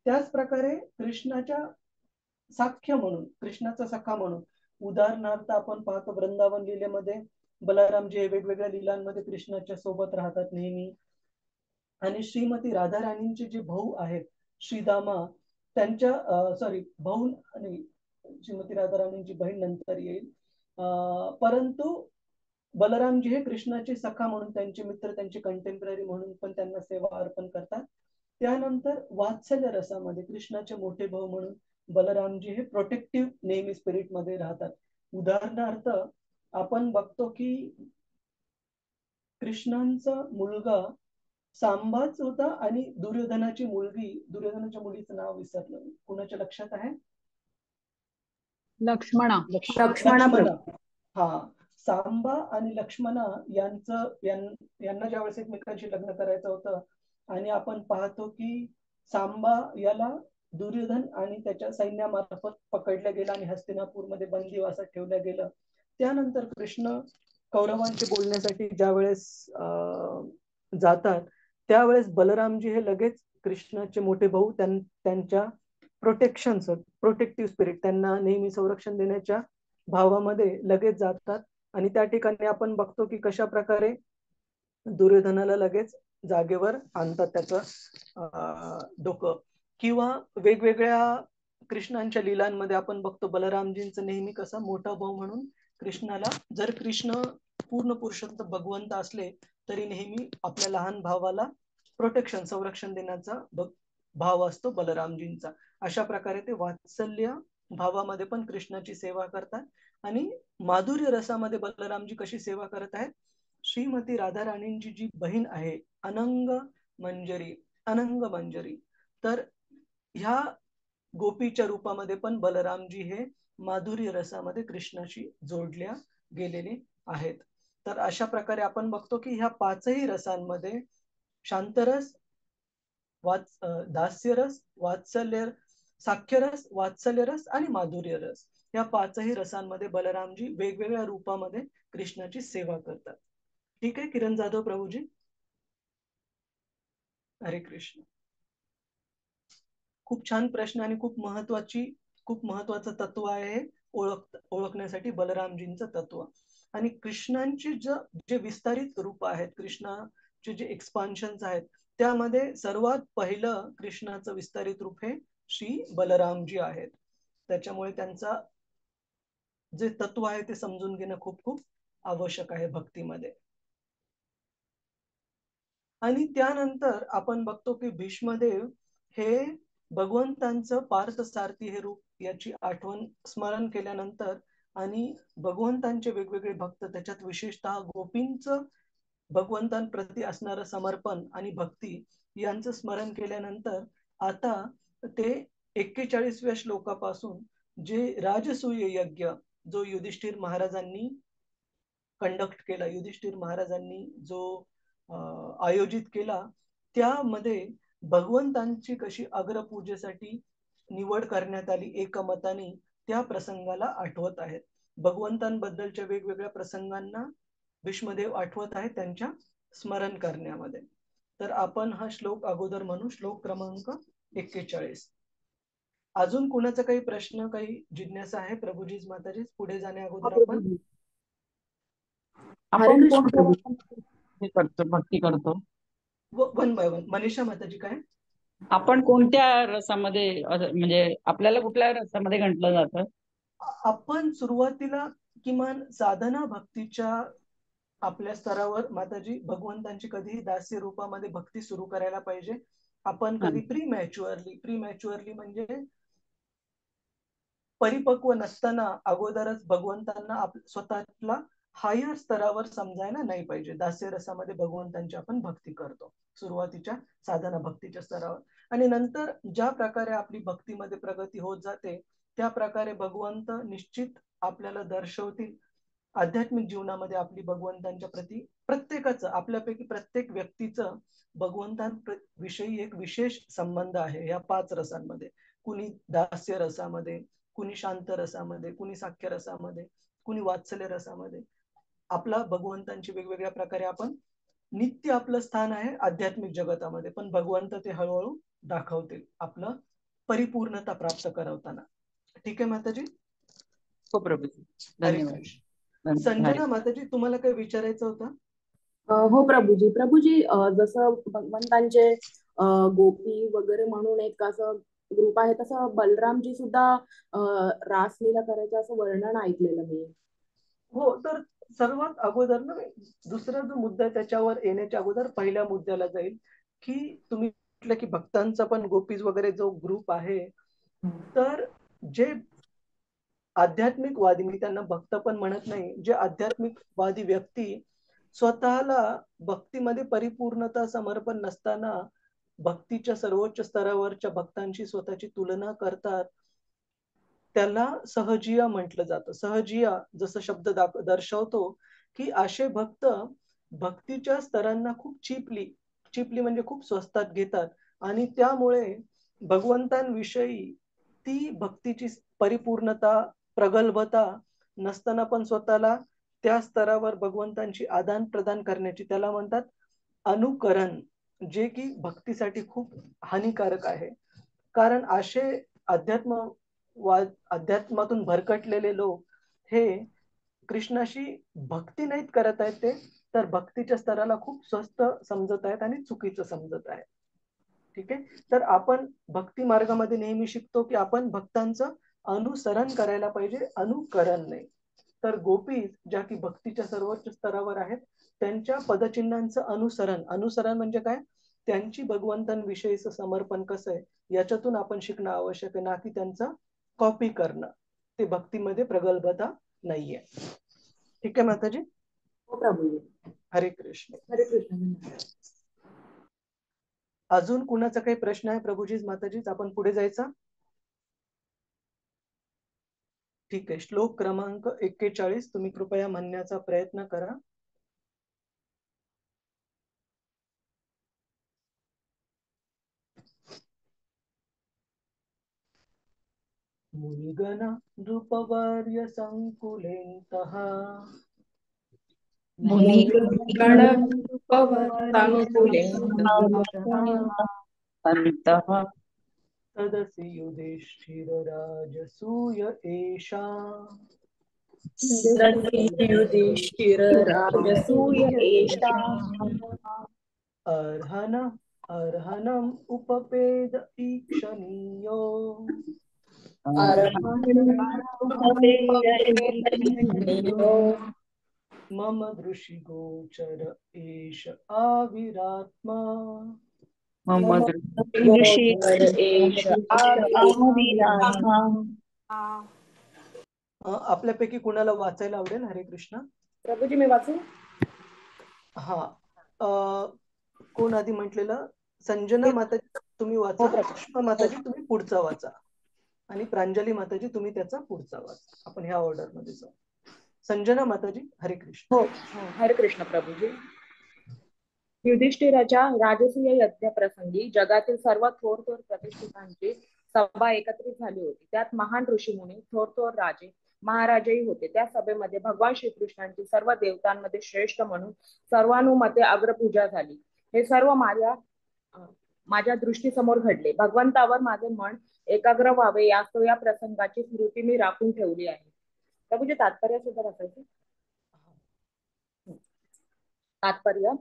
त्याच प्रकारे कृष्णाच्या साख्य म्हणून, कृष्णाचा सखा म्हणून, उदाहरणार्थ आपण पाहतो वृंदावन लीलेमध्ये बलरामजी हे वेगवेगळ्या लीलांमध्ये कृष्णाच्या सोबत राहतात नेहमी. आणि श्रीमती राधा राणींचे जे भाऊ आहेत श्रीदामा, त्यांच्या भाऊ आणि श्रीमती राधा राणींची बहीण नंतर येईल, परंतु बलरामजी हे कृष्णाचे सखा म्हणून, त्यांचे मित्र, त्यांचे कंटेम्पररी म्हणून पण त्यांना सेवा अर्पण करतात. त्यानंतर वात्सल्य रसामध्ये कृष्णाचे मोठे भाऊ म्हणून बलरामजी हे प्रोटेक्टिव्ह नेहमी स्पिरिट मध्ये राहतात. उदाहरणार्थ आपण बघतो की कृष्णांचा मुलगा सांबाच होता आणि दुर्योधनाची मुलगी, दुर्योधनाच्या मुलीचं नाव विसरलं, कुणाच्या लक्षात आहे? लक्ष्मणा. हा, सांबा आणि लक्ष्मणा यांना ज्यावेळेस एकमेकांशी लग्न करायचं होतं, आणि आपण पाहतो की सांबा याला दुर्योधन आणि त्याच्या सैन्यामार्फत पकडलं गेलं आणि हस्तिनापूरमध्ये बंदिवासात ठेवलं गेलं. त्यानंतर कृष्ण कौरवांशी बोलण्यासाठी ज्यावेळेस जातात, त्यावेळेस बलरामजी हे लगेच कृष्णाचे मोठे भाऊ त्यांच्या प्रोटेक्टिव्ह स्पिरिट, त्यांना नेहमी संरक्षण देण्याच्या भावामध्ये लगेच जातात. आणि त्या ठिकाणी आपण बघतो की कशा प्रकारे दुर्योधनाला लगेच जागेवर आणतात त्याचं डोकं. किंवा वेगवेगळ्या कृष्णांच्या लीलांमध्ये आपण बघतो बलरामजींचं नेहमी कसा मोठा भाऊ म्हणून कृष्णाला, जर कृष्ण पूर्ण पुरुषोत्तम भगवंत असले तरी नेहमी आपल्या लहान भावाला संरक्षण देण्याचा भाव असतो बलरामजींचा. अशा प्रकारे ते वात्सल्य भावामध्ये पण कृष्णाची सेवा करतात. आणि माधुर्य रसामध्ये बलरामजी कशी सेवा करत आहेत, श्रीमती राधा राणींची जी बहीण आहे अनंग मंजरी, तर ह्या गोपीच्या रूपामध्ये पण बलरामजी हे माधुर्य रसामध्ये कृष्णाशी जोडल्या गेलेले आहेत. तर अशा प्रकारे आपण बघतो की ह्या 5ही रसांमध्ये शांतरस, दास्यरस, वात्सल्य साख्यरस, वात्सल्यरस आणि माधुर्य रस, या पाचही रसांमध्ये बलरामजी वेगवेगळ्या रूपामध्ये कृष्णाची सेवा करतात. ठीक आहे किरण जाधव प्रभूजी. हरे कृष्ण. खूप छान प्रश्न आणि खूप महत्वाचं तत्व आहे ओळखण्यासाठी बलरामजींचं तत्व. आणि कृष्णांची जे विस्तारित रूप आहेत, कृष्णाचे जे एक्सपान्शन्स आहेत, त्यामध्ये सर्वात पहिलं कृष्णाचं विस्तारित रूप हे श्री बलरामजी आहेत. त्याच्यामुळे त्यांचा जे तत्व आहे ते समजून घेणं खूप खूप आवश्यक आहे भक्तीमध्ये. आणि त्यानंतर आपण बघतो की भीष्मदेव हे भगवंतांचं पार्थसारथी हे रूप याची आठवण स्मरण केल्यानंतर आणि भगवंतांचे वेगवेगळे भक्त, त्याच्यात विशेषतः गोपींचं भगवंतांप्रती असणारं समर्पण आणि भक्ती यांचं स्मरण केल्यानंतर आता ते 41व्या श्लोकापासून जे राजसूय यज्ञ जो युधिष्ठिर महाराजांनी कंडक्ट केला, युधिष्ठिर महाराजांनी जो आयोजित केला, त्यामध्ये भगवंतांची कशी अग्रपूजेसाठी निवड करण्यात आली एकमताने, त्या प्रसंगाला आठवत आहेत. भगवंतांबद्दलच्या वेगवेगळ्या प्रसंगांना भीष्मदेव आठवत आहेत त्यांच्या स्मरण करण्यामध्ये. तर आपण हा श्लोक अगोदर म्हणू, श्लोक क्रमांक 41. अजून कुणाचा काही प्रश्न, काही जिज्ञासा आहे प्रभूजी माताजी पुढे जाण्या अगोदर? आपण करतो भक्ती करतो वन बाय वन. मनीषा माताजी काय आपण कोणत्या रसामध्ये, म्हणजे आपल्याला कुठल्या रसामध्ये घंटलं जातं? आपण सुरुवातीला किमान साधना भक्तीच्या आपल्या स्तरावर माताजी भगवंतांची कधीही दास्य रूपामध्ये भक्ती सुरू करायला पाहिजे. आपण कधी प्रीमॅच्युअरली म्हणजे परिपक्व नसताना अगोदरच भगवंतांना स्वतःला हायर स्तरावर समजायला नाही पाहिजे. दास्य रसामध्ये भगवंतांची आपण भक्ती करतो सुरुवातीच्या साधना भक्तीच्या स्तरावर, आणि नंतर ज्या प्रकारे आपली भक्तीमध्ये प्रगती होत जाते त्या प्रकारे भगवंत निश्चित आपल्याला दर्शवतील. आध्यात्मिक जीवनामध्ये आपली भगवंतांच्या प्रती प्रत्येकाचं, आपल्यापैकी प्रत्येक व्यक्तीचं भगवंतांविषयी एक विशेष संबंध आहे या 5 रसांमध्ये. कुणी दास्य रसामध्ये, कुणी शांत रसामध्ये, कुणी साख्य रसामध्ये, कुणी वात्सल्य रसामध्ये. आपला भगवंतांची वेगवेगळ्या प्रकारे आपण नित्य आपलं स्थान आहे आध्यात्मिक जगतामध्ये, पण भगवंत ते हळूहळू दाखवतील आपलं परिपूर्णता प्राप्त करवताना. ठीक आहे माताजी? हो प्रभूजी, धन्यवाद. संजना माताजी, तुम्हाला काही विचारायचं होतं? हो प्रभूजी, जसं भगवंतांचे गोपी वगैरे म्हणून एक असं ग्रुप आहे, तसं बलरामजी सुद्धा रासलीला करायचं असं वर्णन ऐकलेलं मी. हो, तर सर्वात अगोदर ना दुसरा जो मुद्दा आहे त्याच्यावर येण्याच्या अगोदर पहिल्या मुद्द्याला जाईल की तुम्ही म्हटलं की भक्तांचा पण गोपीज वगैरे जो ग्रुप आहे, तर जे आध्यात्मिकवादी, मी त्यांना भक्त पण म्हणत नाही, जे आध्यात्मिकवादी व्यक्ती स्वतःला भक्तीमध्ये परिपूर्णता समर्पण नसताना भक्तीच्या सर्वोच्च स्तरावरच्या भक्तांशी स्वतःची तुलना करतात, त्याला सहजिया म्हटलं जातं. सहजिया जसं शब्द दर्शवतो की असे भक्त भक्तीच्या स्तरांना खूप चिपली म्हणजे खूप स्वस्तात घेतात, आणि त्यामुळे भगवंतांविषयी ती भक्तीची परिपूर्णता प्रगल्भता नसताना पण स्वतःला त्या स्तरावर भगवंतांची आदान प्रदान करण्याची, त्याला म्हणतात अनुकरण, जे की भक्तीसाठी खूप हानिकारक आहे. कारण असे अध्यात्मातून भरकटलेले लोक हे कृष्णाशी भक्ती नाहीत करत आहेत, ते तर भक्तीच्या स्तराला खूप स्वस्त समजत आहेत आणि चुकीचं समजत आहे. ठीक आहे, तर आपण भक्ती मार्गामध्ये नेहमी शिकतो की आपण भक्तांचं अनुसरण करायला पाहिजे, अनुकरण नाही. तर गोपी ज्या की भक्तीच्या सर्वोच्च स्तरावर आहेत त्यांच्या पदचिन्हांचं अनुसरण म्हणजे काय, त्यांची भगवंतांविषयीचं समर्पण कसं आहे याच्यातून आपण शिकणं आवश्यक आहे, ना की त्यांचा कॉपी करणं. ते भक्तीमध्ये प्रगल्भता नाहीये. ठीक आहे माताजी? हो प्रभूजी. हरे कृष्ण. हरे कृष्ण. अजून कुणाचा काही प्रश्न आहे प्रभूजीच माताजीच? आपण पुढे जायचा? ठीक आहे, श्लोक क्रमांक 41 तुम्ही कृपया म्हणण्याचा प्रयत्न करा. मुनिगण नृपवर्य संकुलेन्तः तदसि युधिष्ठिरराजसूय एषा अर्हनम् उपपेद ईक्षणीयो मम दृशिगोचर एष आविरात्मा आपल्यापैकी कुणाला वाचायला आवडेल? हरे कृष्ण. प्रभूजी मी वाचू? हा, कोण आधी म्हटलेलं? संजना माताजी तुम्ही वाचा, पुष्पा माताजी तुम्ही पुढचा वाचा, आणि प्रांजली माताजी तुम्ही त्याचा पुढचा वाचा. आपण ह्या ऑर्डर मध्ये जाऊ. संजना माताजी, हरे कृष्ण. हो, हरे कृष्ण प्रभूजी. युधिष्ठिराच्या राजसूय यज्ञ प्रसंगी जगातील सर्व थोर प्रतिष्ठितांची सभा एकत्रित झाली होती. त्यात महान ऋषीमुनी, थोर राजे, महाराजही होते. त्या सभेमध्ये भगवान श्रीकृष्णांची सर्व देवतांमध्ये श्रेष्ठ म्हणून सर्वानुमते अग्रपूजा झाली. हे सर्व माझ्या दृष्टीसमोर घडले. भगवंतावर माझे मन एकाग्र व्हावे यास्तव या प्रसंगाची स्मृती मी राखून ठेवली आहे. प्रभूजी तात्पर्य सुद्धा वाचायचे. तात्पर्य: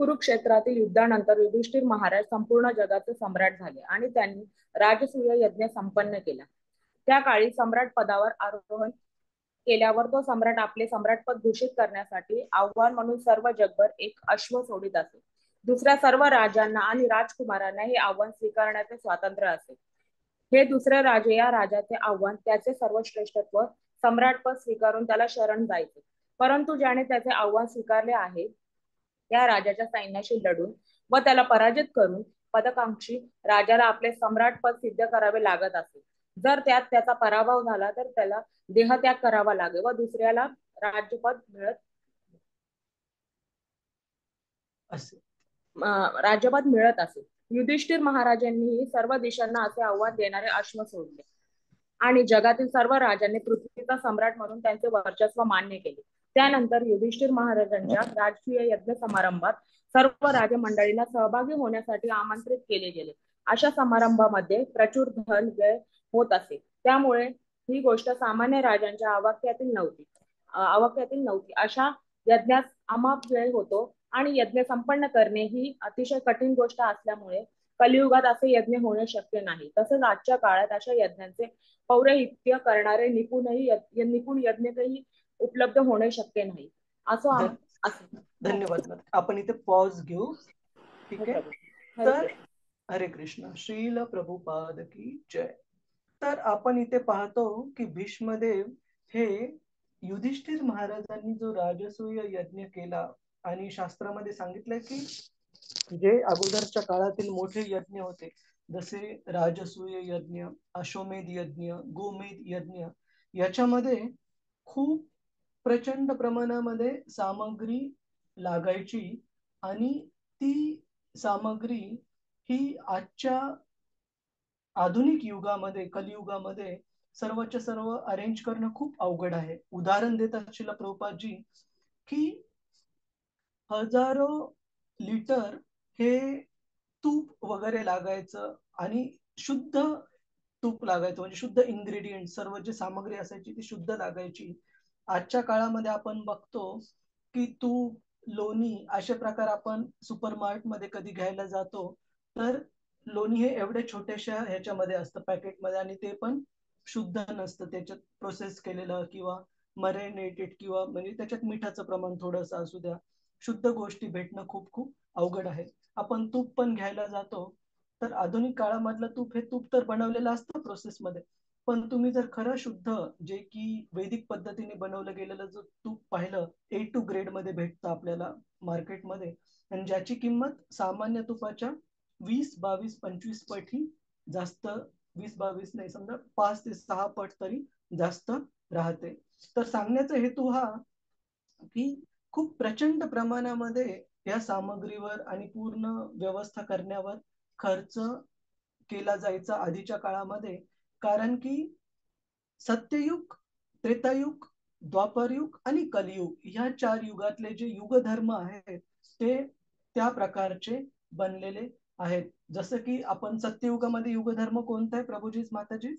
कुरुक्षेत्रातील युद्धानंतर युधिष्ठिर महाराज संपूर्ण जगाचे सम्राट झाले आणि त्यांनी राजसूय यज्ञ संपन्न केला. त्या काळी सम्राट पदावर आरोहण केल्यावर तो सम्राट आपले सम्राटपद घोषित करण्यासाठी आव्हान म्हणून सर्व जगभर एक अश्व सोडित असे. दुसऱ्या सर्व राजांना आणि राजकुमारांना हे आव्हान स्वीकारण्याचे स्वातंत्र्य असे. हे दुसरे राजे या राजाचे आव्हान, त्याचे सर्वश्रेष्ठत्व, सम्राटपद स्वीकारून त्याला शरण जायचे. परंतु ज्याने त्याचे आव्हान स्वीकारले आहे त्या राजाच्या सैन्याशी लढून व त्याला पराजित करून पदकांक्षी राजाला आपले सम्राटपद सिद्ध करावे लागत असे. जर त्यात त्याचा पराभव झाला तर त्याला देहत्याग करावा लागे व दुसऱ्याला राज्यपद मिळत असे. युधिष्ठिर महाराजांनी सर्व दिशांना असे आव्हान देणारे अश्व सोडले आणि जगातील सर्व राजांनी पृथ्वीचा सम्राट म्हणून त्यांचे वर्चस्व मान्य केले. त्यानंतर युधिष्ठिर महाराजांच्या राजकीय यज्ञ समारंभात सर्व राजे मंडळींना सहभागी होण्यासाठी आमंत्रित केले गेले. अशा समारंभामध्ये प्रचूर धन व्यय होत असे. त्यामुळे ही गोष्ट सामान्य राजांच्या आवाक्यातील नव्हती. अशा यज्ञास अमाप व्यय होतो आणि यज्ञ संपन्न करणे ही अतिशय कठीण गोष्ट असल्यामुळे कलियुगात असे यज्ञ होणे शक्य नाही. तसेच आजच्या काळात अशा यज्ञांचे पौरोहित्य करणारे निपुण यज्ञही उपलब्ध होणे शक्य नाही. धन्यवाद. आपण इथे पॉज घेऊ. ठीक आहे. तर हरे कृष्ण. श्रील प्रभुपाद की जय. तर आपण इथे पाहतो की भीष्मदेव हे युधिष्ठिर महाराजांनी जो राजसूय यज्ञ केला आणि शास्त्रामध्ये सांगितलंय की जे अगोदरच्या काळातील मोठे यज्ञ होते, जसे राजसूय यज्ञ, अश्वमेध यज्ञ, गोमेध यज्ञ, याच्यामध्ये खूप प्रचंड प्रमाणामध्ये सामग्री लागायची आणि ती सामग्री ही आजच्या आधुनिक युगामध्ये, कलियुगामध्ये सर्वच्या सर्व अरेंज करणं खूप अवघड आहे. उदाहरण देतात श्रील प्रभुपादजी की हजारो लिटर हे तूप वगैरे लागायचं आणि शुद्ध तूप लागायचं, म्हणजे शुद्ध इन्ग्रेडियंट, सर्व जी सामग्री असायची ती शुद्ध लागायची. आजच्या काळामध्ये आपण बघतो की तूप, लोणी असे प्रकार आपण सुपरमार्केट मध्ये कधी घ्यायला जातो तर लोणी हे एवढे छोट्याशा ह्याच्यामध्ये असतं पॅकेटमध्ये, आणि ते पण शुद्ध नसतं. त्याच्यात प्रोसेस केलेलं किंवा मरेनेटेड किंवा म्हणजे त्याच्यात मिठाचं प्रमाण थोडंसं असू द्या, शुद्ध गोष्टी भेटणं खूप खूप अवघड आहे. आपण तूप पण घ्यायला जातो तर आधुनिक काळामधलं तूप हे तूप तर बनवलेलं असतं प्रोसेसमध्ये, पण तुम्ही जर खरं शुद्ध जे की वैदिक पद्धतीने बनवलं गेलेलं जो तूप पाहिलं, A2 ग्रेड मध्ये भेटतं आपल्याला मार्केटमध्ये, आणि ज्याची किंमत सामान्य तुपाच्या 20, 22, 25 पट ही जास्त, 20, 22 नाही, समजा 5 ते 6 पट तरी जास्त राहते. तर सांगण्याचा हेतू हा की खूप प्रचंड प्रमाणामध्ये या सामग्रीवर आणि पूर्ण व्यवस्था करण्यावर खर्च केला जायचा आधीच्या काळामध्ये. कारण की सत्ययुग, त्रेतायुग, द्वापरयुग आणि कलियुग ह्या 4 युगातले जे युगधर्म आहेत ते त्या प्रकारचे बनलेले आहेत. जसं की आपण सत्ययुगामध्ये युगधर्म कोणता आहे प्रभूजीच माताजी?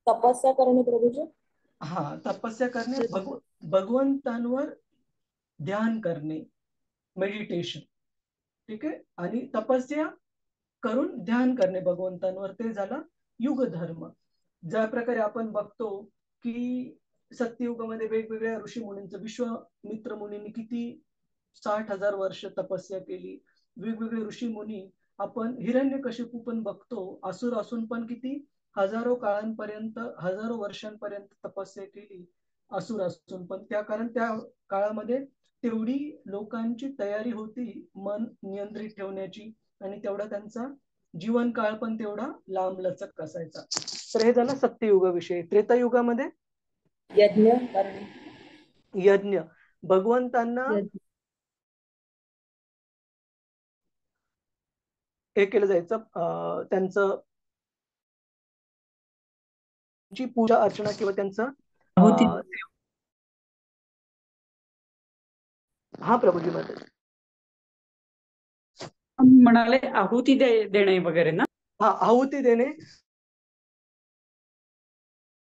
तपस्या करणे प्रभूजी. हा, तपस्या करणे, भगवंतांवर ध्यान करणे, मेडिटेशन. ठीक आहे. आणि तपस्या करून ध्यान करणे भगवंतांवर, ते झाला युगधर्म. ज्या प्रकारे आपण बघतो की सत्ययुगामध्ये वेगवेगळ्या ऋषी मुनींचं, विश्वामित्र मुनींनी किती 60,000 वर्ष तपस्या केली. वेगवेगळे ऋषी मुनी, आपण हिरण्यकशिपू पण बघतो, असुर असून पण किती हजारो काळांपर्यंत, हजारो वर्षांपर्यंत तपस्या केली असुर असून पण. त्या कारण त्या काळामध्ये तेवढी लोकांची तयारी होती मन नियंत्रित ठेवण्याची, आणि तेवढा त्यांचा जीवन काळ पण तेवढा लांब लचक असायचा. तर हे झालं सत्ययुगाविषयी. त्रेतायुगामध्ये यज्ञ करणे, यज्ञ, भगवंतांना हे केलं जायचं, त्यांचं पूजा अर्चना किंवा त्यांचं हा प्रभूजी मध्ये म्हणाले आहुती देणे वगैरे ना. हा, आहुती देणे,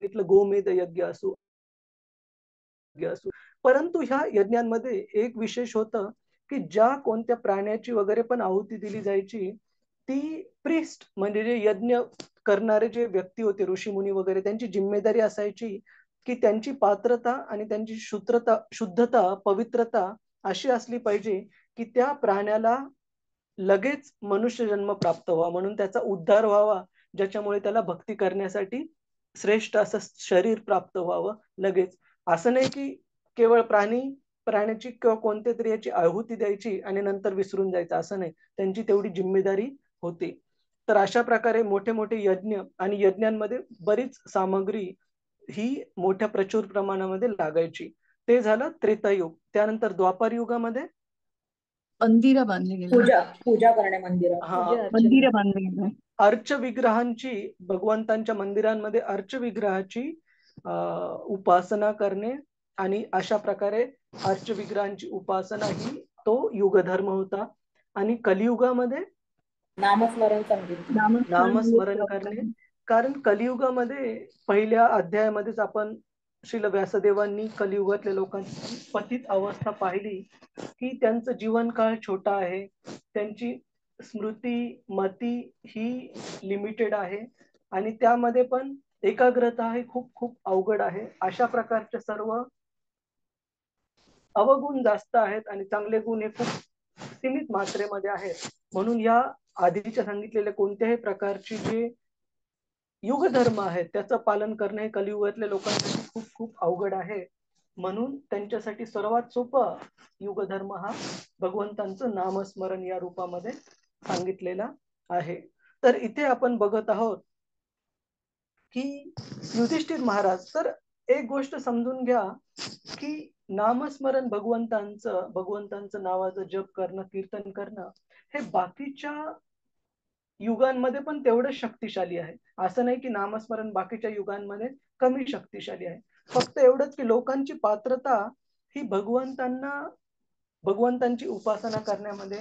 इथलं गोमेध यज्ञ असो. परंतु ह्या यज्ञांमध्ये एक विशेष होतं की ज्या कोणत्या प्राण्याची वगैरे पण आहुती दिली जायची, ती प्रिस्ट म्हणजे जे यज्ञ करणारे जे व्यक्ती होते, ऋषी मुनी वगैरे, त्यांची जिम्मेदारी असायची की त्यांची पात्रता आणि त्यांची शुद्धता, पवित्रता अशी असली पाहिजे की त्या प्राण्याला लगेच मनुष्य जन्म प्राप्त व्हावा, म्हणून त्याचा उद्धार व्हावा, ज्याच्यामुळे त्याला भक्ती करण्यासाठी श्रेष्ठ असं शरीर प्राप्त व्हावं लगेच. असं नाही की केवळ प्राण्याची किंवा कोणत्या तरी याची आहुती द्यायची आणि नंतर विसरून जायचं, असं नाही. त्यांची तेवढी जिम्मेदारी होती. तर अशा प्रकारे मोठे मोठे यज्ञ, आणि यज्ञांमध्ये बरीच सामग्री ही मोठ्या प्रचुर प्रमाणामध्ये लागायची. ते झालं त्रेतायुग. त्यानंतर द्वापार युगामध्ये मंदिरं बांधली गेली, पूजा करणे, मंदिर बांधली गेली, अर्च विग्रहांची, भगवंतांच्या मंदिरांमध्ये अर्च विग्रहाची उपासना करणे, आणि अशा प्रकारे अर्च विग्रहांची उपासना ही तो युगधर्म होता. आणि कलियुगामध्ये नामस्मरण करणे. कारण कलियुगामध्ये पहिल्या अध्यायामध्येच आपण श्रील व्यासदेवांनी कलियुगातल्या लोकांची पतित अवस्था पाहिली की त्यांचं जीवनकाळ छोटा आहे, त्यांची स्मृती मती ही लिमिटेड आहे, आणि त्यामध्ये पण एकाग्रता ही खूप खूप अवघड आहे. अशा प्रकारचे सर्व अवगुण जास्त आहेत आणि चांगले गुण हे खूप सीमित मात्रेमध्ये आहेत. म्हणून या आधीच्या सांगितलेल्या कोणत्याही प्रकारची जे युगधर्म आहेत त्याचं पालन करणे हे कलियुगातल्या लोकांसाठी खूप खूप अवघड आहे. म्हणून त्यांच्यासाठी सर्वात सोपं युगधर्म हा भगवंतांचं नामस्मरण या रूपामध्ये सांगितलेला आहे. तर इथे आपण बघत आहोत की युधिष्ठिर महाराज, तर एक गोष्ट समजून घ्या की नामस्मरण, भगवंतांचं नावाचं जप करणं, कीर्तन करणं हे बाकीच्या युगांमध्ये पण तेवढं शक्तिशाली आहे. असं नाही की नामस्मरण बाकीच्या युगांमध्ये कमी शक्तिशाली आहे. फक्त एवढंच की लोकांची पात्रता ही भगवंतांची उपासना करण्यामध्ये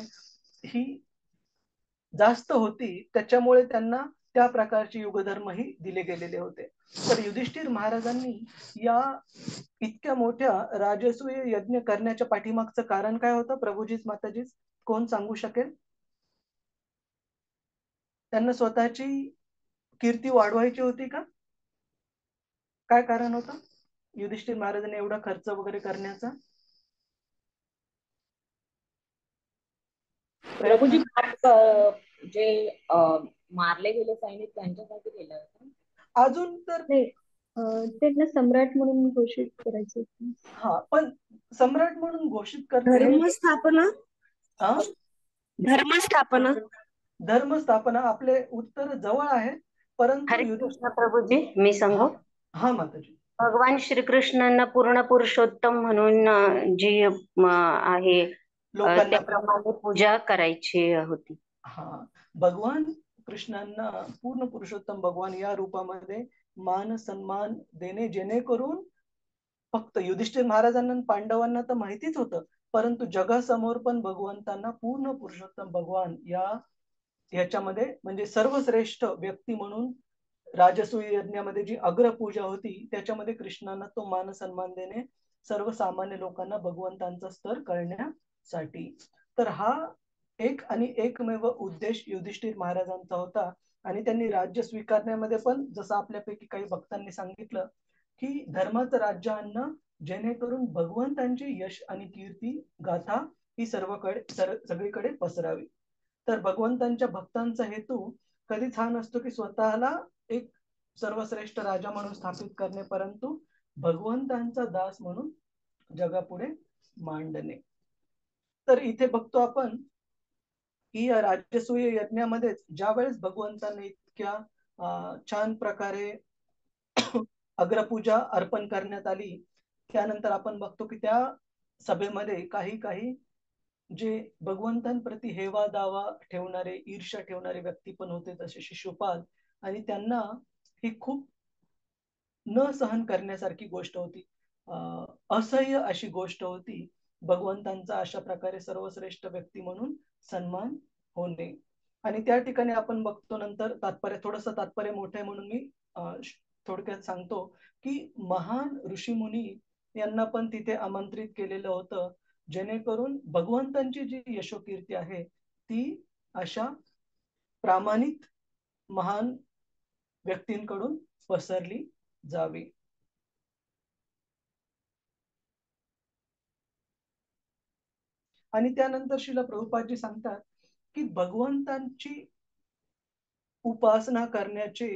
ही जास्त होती, त्याच्यामुळे त्यांना त्या प्रकारचे युगधर्म ही दिले गेलेले होते. तर युधिष्ठिर महाराजांनी या इतक्या मोठ्या राजसूय यज्ञ करण्याच्या पाठीमागचं कारण काय होतं प्रभूजीच माताजीच कोण सांगू शकेल? त्यांना स्वतःची कीर्ती वाढवायची होती का? काय कारण होतं युधिष्ठिर महाराजांनी एवढा खर्च वगैरे करण्याचा? प्रभूजी जे मारले गेले सैनिक त्यांच्यासाठी केलं होतं. अजून तर त्यांना सम्राट म्हणून घोषित करायचं होतं. हा, पण सम्राट म्हणून घोषित करणे, धर्मस्थापना आपले उत्तर जवळ आहे. परंतु प्रभूजी मी सांगू? हा माताजी. भगवान श्रीकृष्णांना पूर्ण पुरुषोत्तम म्हणून जी आहे त्याप्रमाणे पूजा करायची होती. हा, भगवान कृष्णांना पूर्ण पुरुषोत्तम भगवान या रूपामध्ये मान सन्मान देणे, जेणेकरून फक्त युधिष्ठिर महाराजांना पांडवांना तर माहितीच होतं, परंतु जगासमोर पण भगवंतांना पूर्ण पुरुषोत्तम भगवान याच्यामध्ये म्हणजे सर्वश्रेष्ठ व्यक्ती म्हणून राजसूय यज्ञामध्ये जी अग्रपूजा होती त्याच्यामध्ये कृष्णांना तो मान सन्मान देणे, सर्वसामान्य लोकांना भगवंतांचा स्तर कळण्यासाठी. तर हा एक आणि एकमेव उद्देश युधिष्ठिर महाराजांचा होता. आणि त्यांनी राज्य स्वीकारण्यामध्ये पण जसं आपल्यापैकी काही भक्तांनी सांगितलं की धर्माचं राज्य आणणं, जेणेकरून भगवंतांची यश आणि कीर्ती गाथा ही सगळीकडे पसरावी. तर भगवंतांच्या भक्तांचा हेतू कधीच हा नसतो की स्वतःला एक सर्वश्रेष्ठ राजा म्हणून स्थापित करणे, परंतु भगवंतांचा दास म्हणून जगापुढे मांडणे. तर इथे बघतो आपण की या राजसूय यज्ञामध्ये ज्या वेळेस भगवंतांनी इतक्या छान प्रकारे अग्रपूजा अर्पण करण्यात आली, त्यानंतर आपण बघतो की त्या सभेमध्ये काही जे भगवंतांप्रती हेवा दावा ठेवणारे, ईर्ष्या ठेवणारे व्यक्ती पण होते, जसे शिशुपाल. आणि त्यांना ही खूप न सहन करण्यासारखी गोष्ट होती, असह्य अशी गोष्ट होती भगवंतांचा अशा प्रकारे सर्वश्रेष्ठ व्यक्ती म्हणून सन्मान होणे. आणि त्या ठिकाणी आपण बघतो, नंतर तात्पर्य मोठं आहे म्हणून मी थोडक्यात सांगतो की महान ऋषीमुनी यांना पण तिथे आमंत्रित केलेलं होतं, जेणेकरून भगवंतांची जी यशोकीर्ती आहे ती अशा प्रामाणिक महान व्यक्तींकडून पसरली जावी. आणि त्यानंतर श्रील प्रभुपादजी सांगतात की भगवंतांची उपासना करण्याचे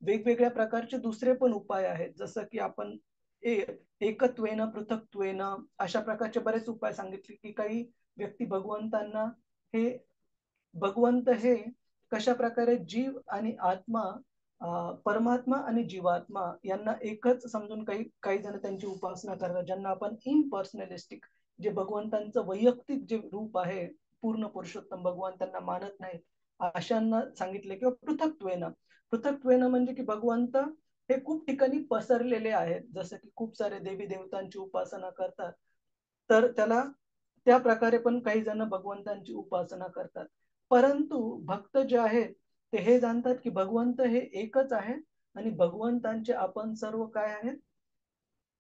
वेगवेगळ्या प्रकारचे दुसरे पण उपाय आहेत, जसं की आपण एकत्वेन पृथक्त्वेन अशा प्रकारचे बरेच उपाय सांगितले की काही व्यक्ती भगवंतांना भगवंत हे कशा प्रकारे जीव आणि आत्मा, परमात्मा आणि जीवात्मा यांना एकच समजून काही जण त्यांची उपासना करतात, ज्यांना आपण इम्पर्सनलिस्टिक, जे भगवंतांचं वैयक्तिक जे रूप आहे पूर्ण पुरुषोत्तम भगवान त्यांना मानत नाहीत, अशांना सांगितले. किंवा पृथक्त्वेन म्हणजे की भगवंत हे खूप ठिकाणी पसरलेले आहेत, जसं की खूप सारे देवी देवतांची उपासना करतात, तर त्या प्रकारे पण काही जण भगवंतांची उपासना करतात. परंतु भक्त जे आहेत ते हे जाणतात की भगवंत हे एकच आहे आणि भगवंतांचे आपण सर्व काय आहेत,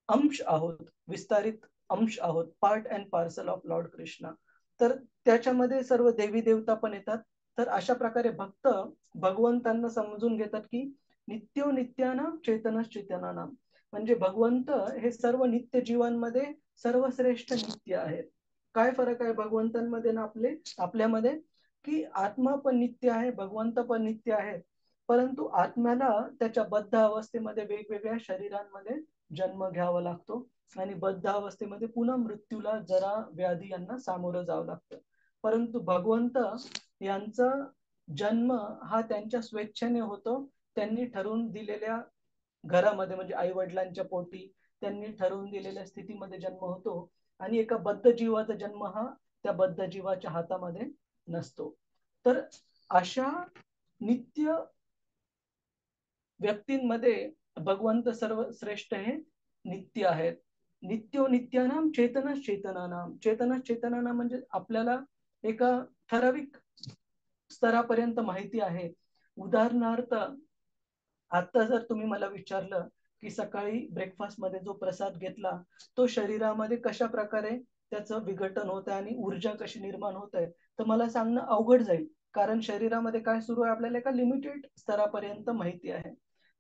अंश आहोत, विस्तारित अंश आहोत, part and parcel of Lord Krishna. तर त्याच्यामध्ये सर्व देवी देवता पण येतात. तर अशा प्रकारे भक्त भगवंतांना समजून घेतात की नित्यो नित्यानाम चेतनस चेतनानाम, म्हणजे भगवंत हे सर्व नित्य जीवांमध्ये सर्वश्रेष्ठ नित्य आहेत. काय फरक आहे भगवंतांमध्ये ना आपल्यामध्ये, की आत्मा पण नित्य आहे, भगवंत पण नित्य आहे, परंतु आत्म्याला त्याच्या बद्ध अवस्थेमध्ये वेगवेगळ्या शरीरांमध्ये जन्म घ्यावा लागतो आणि बद्ध अवस्थेमध्ये पुन्हा मृत्यूला, जरा व्याधी यांना सामोरं जावं लागतं. परंतु भगवंत यांचा जन्म हा त्यांच्या स्वेच्छेने होतो. त्यांनी ठरवून दिलेल्या घरामध्ये, म्हणजे आई वडिलांच्या पोटी त्यांनी ठरवून दिलेल्या स्थितीमध्ये जन्म होतो आणि एका बद्ध जीवाचा जन्म हा त्या बद्ध जीवाच्या हातामध्ये नसतो. तर अशा नित्य व्यक्तींमध्ये भगवंत सर्वश्रेष्ठ हे नित्य आहेत. नित्यो नित्यानाम चेतनस चेतनानाम, चेतनस चेतनानाम म्हणजे आपल्याला एका ठराविक स्तरापर्यंत माहिती आहे. उदाहरणार्थ आता जर तुम्ही मला विचारलं की सकाळी ब्रेकफास्ट मध्ये जो प्रसाद घेतला तो शरीरामध्ये कशा प्रकारे त्याचं विघटन होत आहे आणि ऊर्जा कशी निर्माण होत आहे, तर मला सांगणं अवघड जाईल, कारण शरीरामध्ये काय सुरू आहे आपल्याला एका लिमिटेड स्तरापर्यंत माहिती आहे.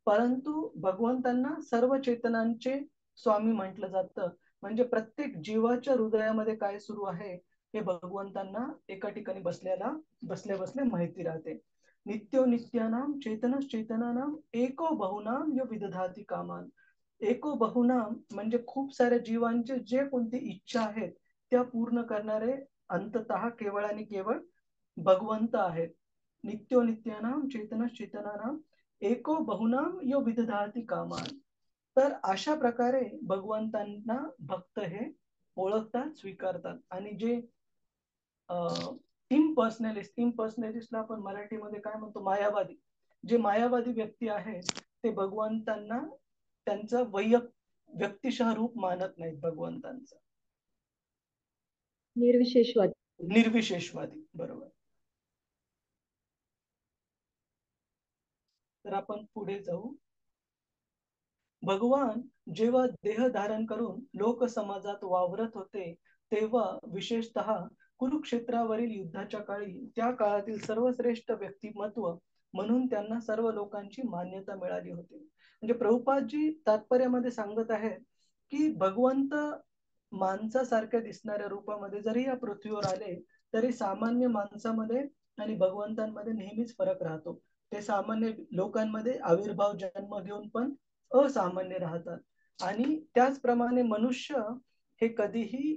परंतु भगवंतांना सर्व चेतनांचे स्वामी म्हटलं जातं, म्हणजे प्रत्येक जीवाच्या हृदयामध्ये काय सुरू आहे हे भगवंतांना एका ठिकाणी बसल्या माहिती राहते. नित्यो नित्यानाम चेतनस चेतनानाम एको बहुनाम यो विदधाती कामान. एको बहुनाम म्हणजे खूप साऱ्या जीवांचे जे कोणती इच्छा आहेत त्या पूर्ण करणारे अंततः केवळ आणि केवळ भगवंत आहेत. नित्यो नित्यानाम चेतनस चेतनानाम एको बहुनाम यो विदधाती कामान. तर अशा प्रकारे भगवंतांना भक्त हे ओळखतात, स्वीकारतात. आणि जे इम्पर्सनलिस्टला आपण मराठीमध्ये काय म्हणतो, मायावादी. जे मायावादी व्यक्ती आहेत ते भगवंतांना त्यांचं व्यक्तिशः रूप मानत नाहीत भगवंतांचं. निर्विशेषवादी, बरोबर. तर आपण पुढे जाऊ. भगवान जेव्हा देह धारण करून लोक समाजात वावरत होते तेव्हा विशेषतः कुरुक्षेत्रावरील युद्धाच्या काळी त्या काळातील सर्वश्रेष्ठ व्यक्तिमत्व म्हणून त्यांना सर्व लोकांची मान्यता मिळाली होती. म्हणजे प्रभुपादजी तात्पर्यामध्ये सांगत आहेत की भगवंत माणसासारख्या दिसणाऱ्या रूपामध्ये जरी या पृथ्वीवर आले तरी सामान्य माणसामध्ये आणि भगवंतांमध्ये नेहमीच फरक राहतो. ते सामान्य लोकांमध्ये आविर्भाव जन्म घेऊन पण असामान्य राहतात आणि त्याचप्रमाणे मनुष्य हे कधीही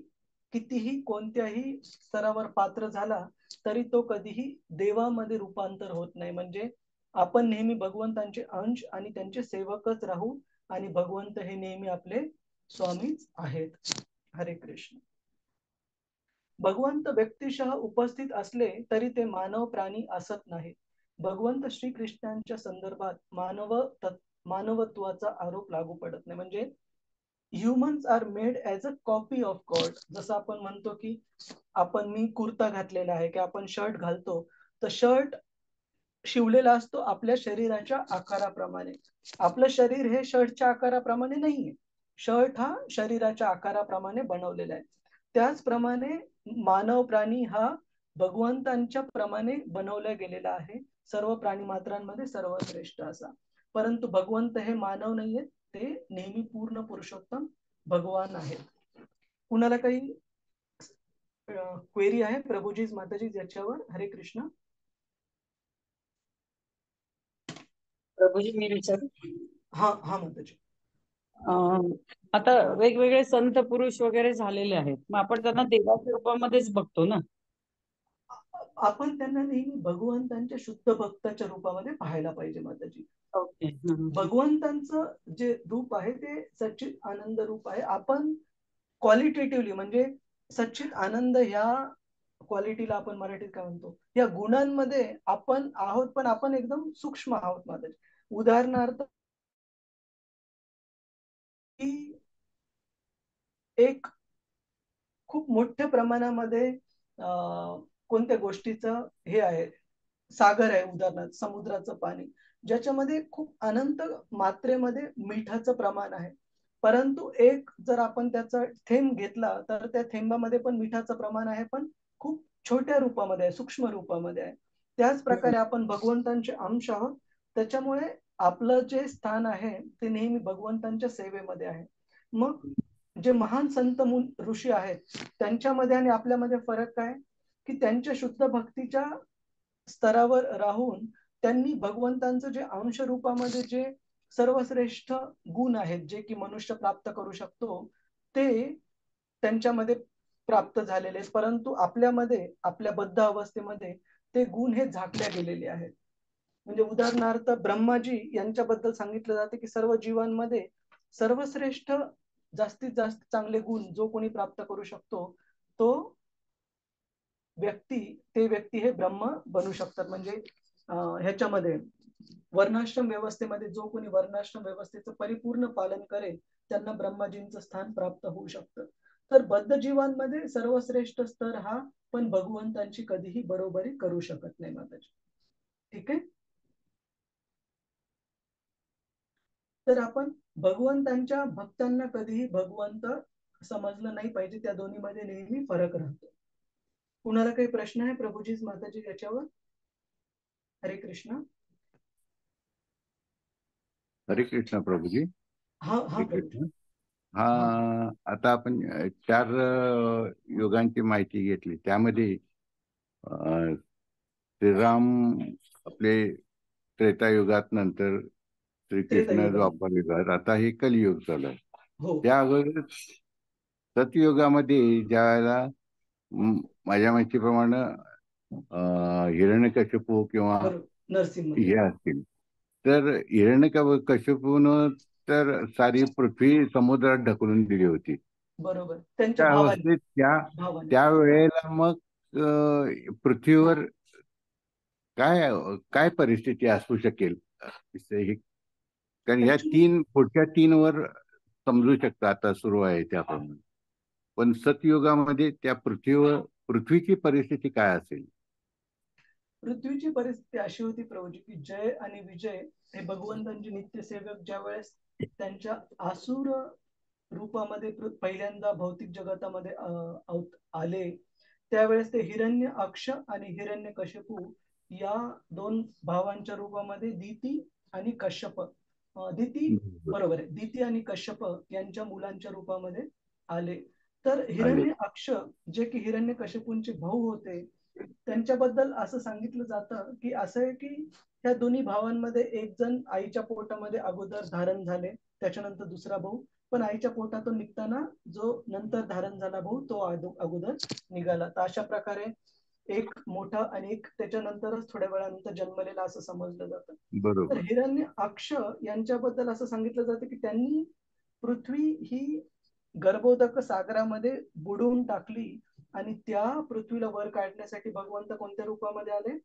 कितीही कोणत्याही स्तरावर पात्र झाला तरी तो कधीही देवामध्ये रूपांतर होत नाही. म्हणजे आपण नेहमी भगवंतांचे अंश आणि त्यांचे सेवकच राहू आणि भगवंत हे नेहमी आपले स्वामीच आहेत. हरे कृष्ण. भगवंत व्यक्तिशः उपस्थित असले तरी ते मानव प्राणी असत नाहीत. भगवंत श्रीकृष्णांच्या संदर्भात मानवत्वाचा आरोप लागू पडत नाही. म्हणजे humans are made as a copy of God. जसं आपण म्हणतो की मी कुर्ता घातलेला आहे की आपण शर्ट घालतो, तर शर्ट शिवलेला असतो आपल्या शरीराच्या आकाराप्रमाणे. आपलं शरीर हे शर्टच्या आकाराप्रमाणे नाहीये. शर्ट हा शरीराच्या आकाराप्रमाणे बनवलेला आहे. त्याचप्रमाणे मानव प्राणी हा भगवंतांच्या प्रमाणे बनवला गेलेला आहे. सर्व प्राणी मात्रांमध्ये सर्वश्रेष्ठ असा. परंतु भगवंत हे मानव नाहीयेत, ते नेहमी पूर्ण पुरुषोत्तम भगवान आहेत. कुणाला काही क्वेरी आहे प्रभुजी माताजी याच्यावर? हरे कृष्ण. प्रभुजी मी विचारू? हा माताजी. आता वेगवेगळे संत पुरुष वगैरे झालेले आहेत, मग आपण त्यांना देवाच्या रूपामध्येच बघतो ना? आपण त्यांना नेहमी भगवंतांच्या शुद्ध भक्ताच्या रूपामध्ये पाहायला पाहिजे माताजी. भगवंतांचं जे रूप आहे ते सच्चित आनंद रूप आहे. आपण क्वालिटेटिव्हली म्हणजे सच्चित आनंद ह्या क्वालिटीला आपण मराठीत काय म्हणतो, या गुणांमध्ये आपण आहोत, पण आपण एकदम सूक्ष्म आहोत माताजी. उदाहरणार्थ एक खूप मोठ्या प्रमाणामध्ये कोणत्या गोष्टीचं हे आहे, सागर आहे, उदाहरणार्थ समुद्राचं पाणी, ज्याच्यामध्ये खूप अनंत मात्रेमध्ये मिठाचं प्रमाण आहे. परंतु एक जर आपण त्याचा थेंब घेतला तर त्या थेंबामध्ये पण मिठाचं प्रमाण आहे, पण खूप छोट्या रूपामध्ये आहे, सूक्ष्म रूपामध्ये आहे. त्याच प्रकारे आपण भगवंतांचे अंश आहोत. त्याच्यामुळे आपलं जे स्थान आहे ते नेहमी भगवंतांच्या सेवेमध्ये आहे. मग जे महान संत ऋषी आहेत त्यांच्यामध्ये आणि आपल्यामध्ये फरक काय की त्यांच्या शुद्ध भक्तीच्या स्तरावर राहून त्यांनी भगवंतांचं जे अंश रूपामध्ये जे सर्वश्रेष्ठ गुण आहेत जे की मनुष्य प्राप्त करू शकतो ते त्यांच्यामध्ये प्राप्त झालेले आहेत. परंतु आपल्यामध्ये आपल्या बद्ध अवस्थेमध्ये ते गुण हे झाकल्या गेलेले आहेत. म्हणजे उदाहरणार्थ ब्रह्माजी यांच्याबद्दल सांगितलं जाते की सर्व जीवांमध्ये सर्वश्रेष्ठ जास्तीत जास्त चांगले गुण जो कोणी प्राप्त करू शकतो ते व्यक्ती हे ब्रह्म बनू शकतात. म्हणजे ह्याच्यामध्ये वर्णाश्रम व्यवस्थेमध्ये जो कोणी वर्णाश्रम व्यवस्थेचं परिपूर्ण पालन करेल त्यांना ब्रह्माजींचं स्थान प्राप्त होऊ शकतं. तर बद्ध जीवांमध्ये सर्वश्रेष्ठ स्तर हा पण भगवंतांची कधीही बरोबरी करू शकत नाही माताजी. ठीक आहे. तर आपण भगवंतांच्या भक्तांना कधीही भगवंत समजलं नाही पाहिजे. त्या दोन्हीमध्ये नेहमी फरक राहतो. कुणाला काही प्रश्न आहे प्रभुजी माताजी याच्यावर? हरे कृष्ण. हरे कृष्ण प्रभुजी. हा आता आपण 4 युगांची माहिती घेतली. त्यामध्ये श्रीराम आपले त्रेतायुगात, नंतर श्रीकृष्ण द्वापर युगात, आता हे कलियुग चालू आहे. त्या अगोदर सतयुगामध्ये ज्या वेळेला माझ्या माहितीप्रमाणे हिरण्यकश्यपू किंवा हे असतील तर हिरण्यकश्यपून तर सारी पृथ्वी समुद्रात ढकलून दिली होती. बरोबर. त्या वेळेला मग पृथ्वीवर काय काय परिस्थिती असू शकेल हे? कारण या पुढच्या 3 वर समजू शकतं आता सुरू आहे त्याप्रमाणे, पण सतयुगामध्ये त्या पृथ्वीची परिस्थिती काय असेल? पृथ्वीची परिस्थिती अशी होती प्रभूजी की जय आणि विजय हे भगवंतांचे नित्यसेवक ज्या वेळेस त्यांच्या आसुर रूपामध्ये पहिल्यांदा भौतिक जगतामध्ये आले, त्यावेळेस ते हिरण्य अक्ष आणि हिरण्य कश्यपू या 2 भावांच्या रूपामध्ये दिती आणि कश्यप, दिती बरोबर आहे, दिती आणि कश्यप यांच्या मुलांच्या रूपामध्ये आले. तर हिरण्य अक्ष जे की हिरण्य कश्यपूंचे भाऊ होते, त्यांच्याबद्दल असं सांगितलं जातं की असं आहे की त्या दोन्ही भावांमध्ये एक जण आईच्या पोटामध्ये अगोदर धारण झाले, त्याच्यानंतर दुसरा भाऊ, पण आईच्या पोटातून निघताना जो नंतर धारण झाला भाऊ तो अगोदर निघाला. तर अशा प्रकारे एक मोठा आणि एक त्याच्यानंतरच थोड्या वेळानंतर जन्मलेला असं समजलं जातं. तर हिरण्य अक्ष यांच्याबद्दल असं सांगितलं जातं की त्यांनी पृथ्वी ही गर्भोदक सागरामध्ये बुडवून टाकली आणि त्या पृथ्वीला वर काढण्यासाठी भगवंत कोणत्या रूपामध्ये आले?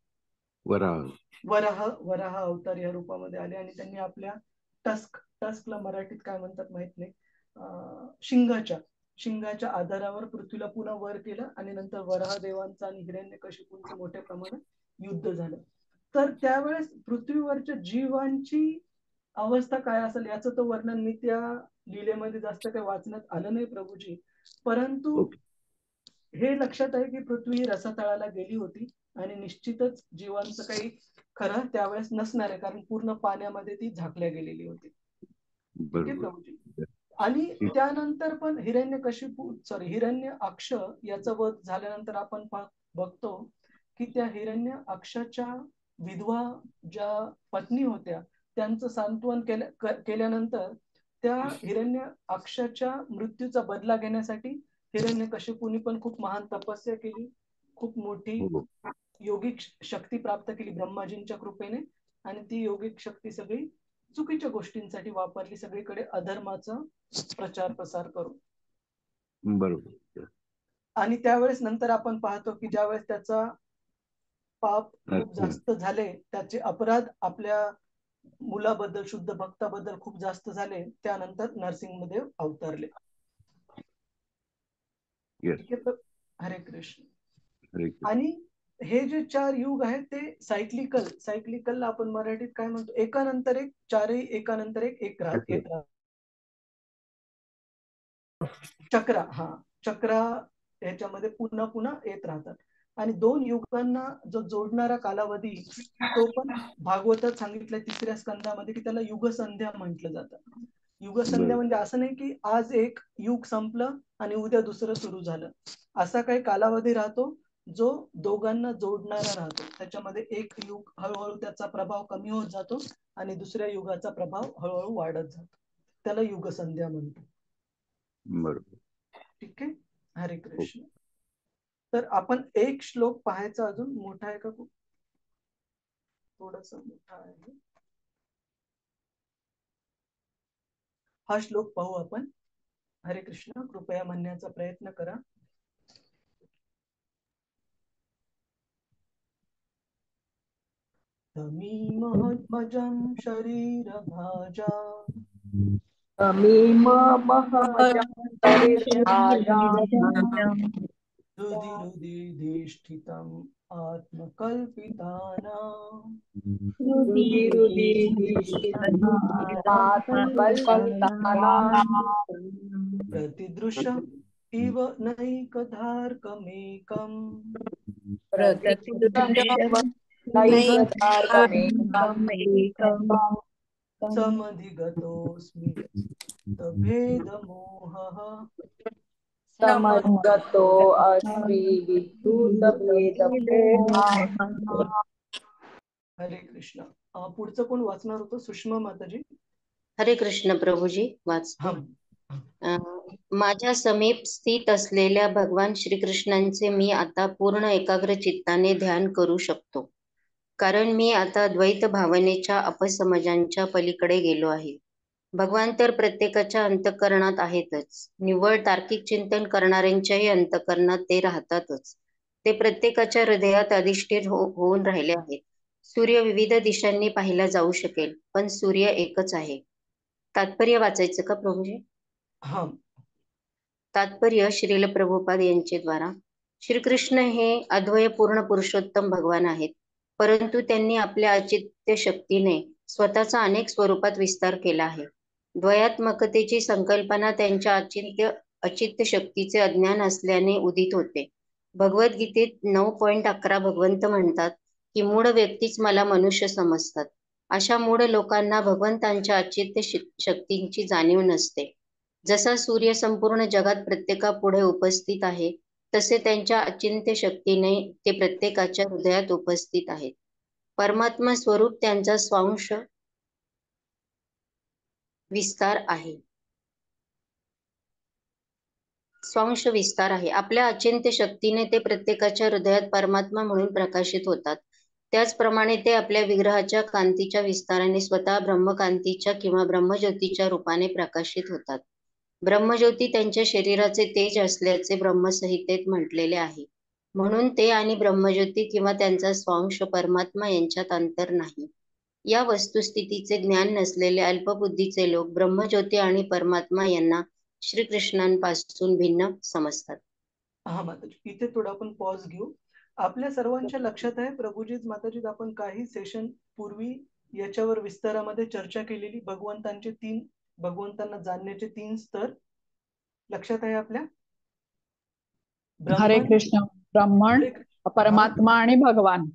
वराह अवतार या रूपामध्ये आले आणि त्यांनी आपल्या टस्कला मराठीत काय म्हणतात माहित नाही, शिंगाच्या आधारावर पृथ्वीला पुन्हा वर केलं आणि नंतर वराह देवांचं आणि हिरण्यकशिपूंचं मोठ्या प्रमाणात युद्ध झालं. तर त्यावेळेस पृथ्वीवरच्या जीवांची अवस्था काय असेल याचं तर वर्णन मी त्या लीलेमध्ये जास्त काही वाचण्यात आलं नाही प्रभूजी, परंतु हे लक्षात आहे की पृथ्वी रसातळाला गेली होती आणि निश्चितच जीवांचं काही खरं त्यावेळेस नसणार आहे, कारण पूर्ण पाण्यामध्ये ती झाकल्या गेलेली होती. ठीक आहे प्रभूजी. आणि त्यानंतर पण हिरण्य अक्ष याचा वध झाल्यानंतर आपण बघतो की त्या हिरण्य अक्षाच्या विधवा ज्या पत्नी होत्या त्यांचं सांत्वन केल्यानंतर त्या हिरण्य अक्षाच्या मृत्यूचा बदला घेण्यासाठी हिरण्यकशिपूंनी पण खूप महान तपस्या केली, खूप मोठी योगिक शक्ती प्राप्त केली ब्रह्माजींच्या कृपेने, आणि ती योगिक शक्ती सगळी चुकीच्या गोष्टींसाठी वापरली, सगळीकडे अधर्माचा प्रचार प्रसार करून. बरोबर. आणि त्यावेळेस नंतर आपण पाहतो की ज्यावेळेस त्याचा पाप खूप जास्त झाले, त्याचे अपराध आपल्या मुलाबद्दल शुद्ध भक्ताबद्दल खूप जास्त झाले, त्यानंतर नरसिंहदेव अवतरले. हरे कृष्ण. आणि हे जे 4 युग आहेत ते सायक्लिकल आपण मराठीत काय म्हणतो, एकानंतर एक, चारही एकानंतर एक राहत चक्रा ह्याच्यामध्ये पुन्हा पुन्हा येत राहतात. आणि 2 युगांना जो जोडणारा कालावधी तो पण भागवतात सांगितलंय 3ऱ्या स्कंदामध्ये की त्याला युगसंध्या म्हटलं जातं. युगसंध्या म्हणजे असं नाही की आज एक युग संपलं आणि उद्या दुसरं सुरू झालं, असा काही कालावधी राहतो जो दोघांना जोडणारा राहतो. त्याच्यामध्ये एक युग हळूहळू त्याचा प्रभाव कमी होत जातो आणि दुसऱ्या युगाचा प्रभाव हळूहळू वाढत जातो, त्याला युगसंध्या म्हणतो. बरोबर. ठीक आहे. हरे कृष्ण. तर आपण एक श्लोक पाहायचा, अजून मोठा आहे का? खूप थोडासा मोठा आहे हा श्लोक, पाहू आपण. हरे कृष्ण. कृपया म्हणण्याचा प्रयत्न करा. तमीमहद्भजं शरीर भाजा रुधिरुधिष्ठितम् आत्मकल्पितानां प्रतिदृश इव नैकधार्कमेकम् समधिगतोऽस्मि भेदमोहः हरे कृष्ण. पुढचं कोण वाचणार होतं? सुषमा माताजी. हरे कृष्ण प्रभूजी. माझ्या समीप स्थित असलेल्या भगवान श्रीकृष्णांचे मी आता पूर्ण एकाग्र चित्ताने ध्यान करू शकतो, कारण मी आता द्वैत भावनेच्या अपसमजांच्या पलीकडे गेलो आहे. भगवान तर प्रत्येकाच्या अंतःकरणात आहेतच, निव्वळ तार्किक चिंतन करणाऱ्यांच्याही अंतःकरणात ते राहतातच. ते प्रत्येकाच्या हृदयात अधिष्ठित होऊन राहिले आहेत. सूर्य विविध दिशांनी पाहिला जाऊ शकेल, पण सूर्य एकच आहे. तात्पर्य वाचायचं का प्रभूजी? हा. तात्पर्य श्रील प्रभुपाद यांचे द्वारा. श्रीकृष्ण हे अद्वय पूर्ण पुरुषोत्तम भगवान आहेत, परंतु त्यांनी आपल्या अचित्य शक्तीने स्वतःचा अनेक स्वरूपात विस्तार केला आहे. द्वयात्मकतेची संकल्पना त्यांच्या अचित्य शक्तीचे अज्ञान असल्याने उदित होते. भगवद्गीतेत 9.11 भगवंत म्हणतात की मूढ व्यक्तीच मला मनुष्य समजतात. अशा मूढ लोकांना भगवंतांच्या अचित्य शक्तींची जाणीव नसते. जसा सूर्य संपूर्ण जगात प्रत्येकापुढे उपस्थित आहे, तसे त्यांच्या अचिंत्य शक्तीने ते प्रत्येकाच्या हृदयात उपस्थित आहेत. परमात्मा स्वरूप त्यांचा स्वांश विस्तार आहे. आपल्या अचिंत्य शक्तीने ते प्रत्येकाच्या हृदयात परमात्मा म्हणून प्रकाशित होतात. त्याचप्रमाणे ते आपल्या विग्रहाच्या कांतीच्या विस्ताराने स्वतः ब्रह्मकांतीच्या किंवा ब्रह्मज्योतीच्या रूपाने प्रकाशित होतात. ब्रह्मज्योती त्यांच्या शरीराचे तेज असल्याचे ब्रह्मसंहितेत म्हटलेले आहे. म्हणून ते आणि ब्रह्मज्योती किंवा त्यांचा स्वांश परमात्मा यांच्यात अंतर नाही. या वस्तुस्थितीचे ज्ञान नसलेले अल्पबुद्धीचे लोक ब्रह्मज्योती आणि परमात्मा यांना श्रीकृष्णांपासून भिन्न समजतात. हा माताजी, इथे थोडा आपण पॉज घेऊ. आपल्या सर्वांच्या लक्षात आहे प्रभूजीत माताजीत आपण काही सेशन पूर्वी याच्यावर विस्तारामध्ये चर्चा केलेली, भगवंतांना जाणण्याचे 3 स्तर लक्षात आहे आपल्या? हरे कृष्ण, ब्रह्मण, परमात्मा आणि भगवान.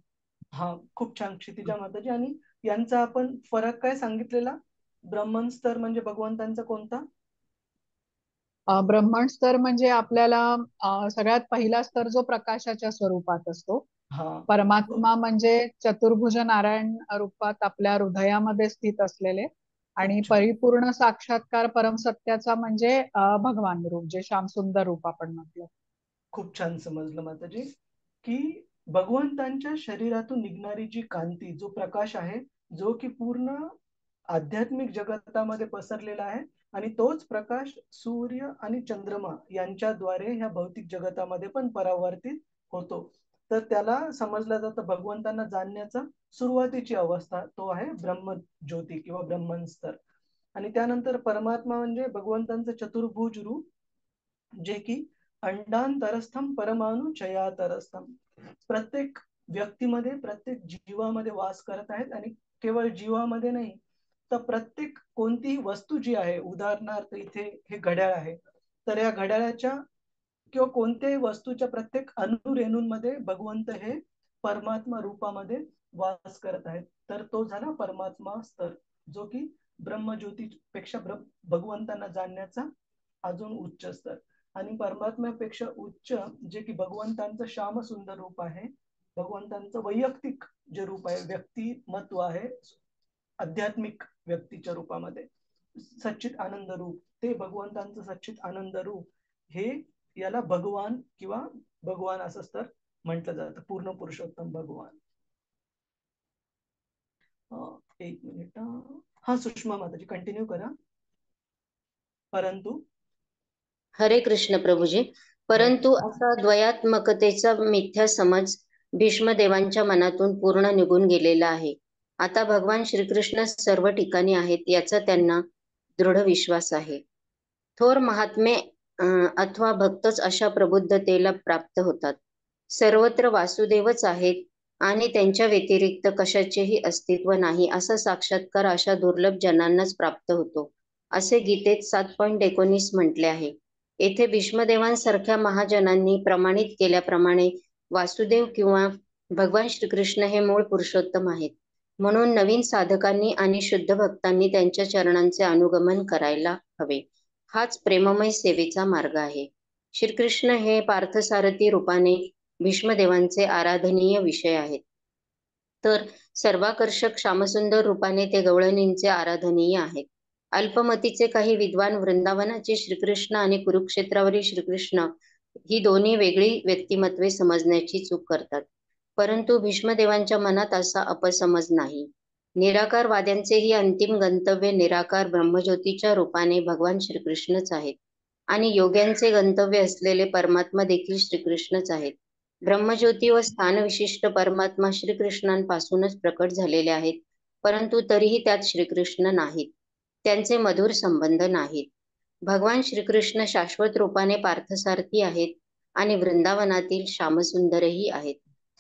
हा, खूप छान क्षितिजा माताजी. आणि यांचा आपण फरक काय सांगितलेला? ब्रह्मन स्तर म्हणजे भगवंतांचा कोणता? ब्रह्मण स्तर म्हणजे आपल्याला सगळ्यात पहिला स्तर जो प्रकाशाच्या स्वरूपात असतो. परमात्मा म्हणजे चतुर्भुज नारायण रूपात आपल्या हृदयामध्ये स्थित असलेले आणि परिपूर्ण साक्षात्कार परमसत्याचा म्हणजे भगवान रूप, जे श्यामसुंदर रूप आपण म्हटलं. खूप छान समजलं माताजी की भगवंतांच्या शरीरातून निघणारी जी कांती, जो प्रकाश आहे, जो की पूर्ण आध्यात्मिक जगतामध्ये पसरलेला आहे, आणि तोच प्रकाश सूर्य आणि चंद्रमा यांच्याद्वारे ह्या भौतिक जगतामध्ये पण परावर्तित होतो. तर त्याला समजलं जातं भगवंतांना जाणण्याचा सुरुवातीची अवस्था, तो आहे ब्रह्मज्योती किंवा ब्रह्मन स्तर. आणि त्यानंतर परमात्मा म्हणजे भगवंतांचं चतुर्भुज रूप, जे की अंडांतरस्थम परमाणु चयातरस्थम, प्रत्येक व्यक्तीमध्ये, प्रत्येक जीवामध्ये वास करत आहेत. आणि केवळ जीवामध्ये नाही, तर प्रत्येक कोणतीही वस्तू जी आहे, उदाहरणार्थ इथे हे घड्याळ आहे, तर या घड्याळाच्या किंवा कोणत्याही वस्तूच्या प्रत्येक अणुरेणूंमध्ये भगवंत हे परमात्मा रूपामध्ये वास करत आहेत. तर तो झाला परमात्मा स्तर, जो की ब्रह्मज्योतीपेक्षा भगवंतांना जाणण्याचा अजून उच्च स्तर. आणि परमात्म्यापेक्षा उच्च जे की भगवंतांचं श्यामसुंदर रूप आहे, भगवंतांचं वैयक्तिक जे रूप आहे, व्यक्तिमत्व आहे आध्यात्मिक व्यक्तीच्या रूपामध्ये, सच्चित आनंद रूप, ते भगवंतांचं सच्चित आनंद रूप, हे याला भगवान किंवा भगवान असं स्तर म्हटलं जातं, पूर्ण पुरुषोत्तम भगवान. एक मिनिट. हा सुषमा माताजी कंटिन्यू करा. परंतु हरे कृष्ण प्रभूजी. परंतु असा द्वयात्मकतेचा मिथ्या समज भीष्मदेवांच्या मनातून पूर्ण निघून गेलेला आहे. आता भगवान श्रीकृष्ण सर्व ठिकाणी आहेत याचा त्यांना दृढ विश्वास आहे. थोर महात्मे अथवा भक्तच अशा प्रबुद्धतेला प्राप्त होतात. सर्वत्र वासुदेवच आहेत आणि त्यांच्या व्यतिरिक्त कशाचेही अस्तित्व नाही असा साक्षात्कार अशा दुर्लभ जनांनाच प्राप्त होतो, असे गीतेत 7.19 म्हटले आहे. येथे भीष्मदेवांसारख्या महाजनांनी प्रमाणित केल्याप्रमाणे वासुदेव किंवा भगवान श्रीकृष्ण हे मूळ पुरुषोत्तम आहेत. म्हणून नवीन साधकांनी आणि शुद्ध भक्तांनी त्यांच्या चरणांचे अनुगमन करायला हवे. हाच प्रेममय सेवेचा मार्ग आहे. श्रीकृष्ण हे पार्थसारथी रूपाने भीष्मदेवांचे आराधनीय विषय आहेत, तर सर्वाकर्षक श्यामसुंदर रूपाने ते गवळणींचे आराधनीय आहेत. अल्पमतीचे काही विद्वान वृंदावनाचे श्रीकृष्ण आणि कुरुक्षेत्रावरील श्रीकृष्ण ही दोन्ही वेगळी व्यक्तिमत्वे समजण्याची चूक करतात. परंतु भीष्मदेवांच्या मनात असा अपसमज नाही. निराकारवाद्यांचेही अंतिम गंतव्य निराकार ब्रह्मज्योतीच्या रूपाने भगवान श्रीकृष्णच आहेत आणि योग्यांचे गंतव्य असलेले परमात्मा देखील श्रीकृष्णच आहेत. ब्रह्मज्योती व स्थानविशिष्ट परमात्मा श्रीकृष्णांपासूनच प्रकट झालेले आहेत, परंतु तरीही त्यात श्रीकृष्ण नाहीत, त्यांचे मधुर संबंध नाहीत. भगवान श्रीकृष्ण शाश्वत रूपाने पार्थसारथी आहेत आणि वृंदावनातील श्यामसुंदरही आहेत,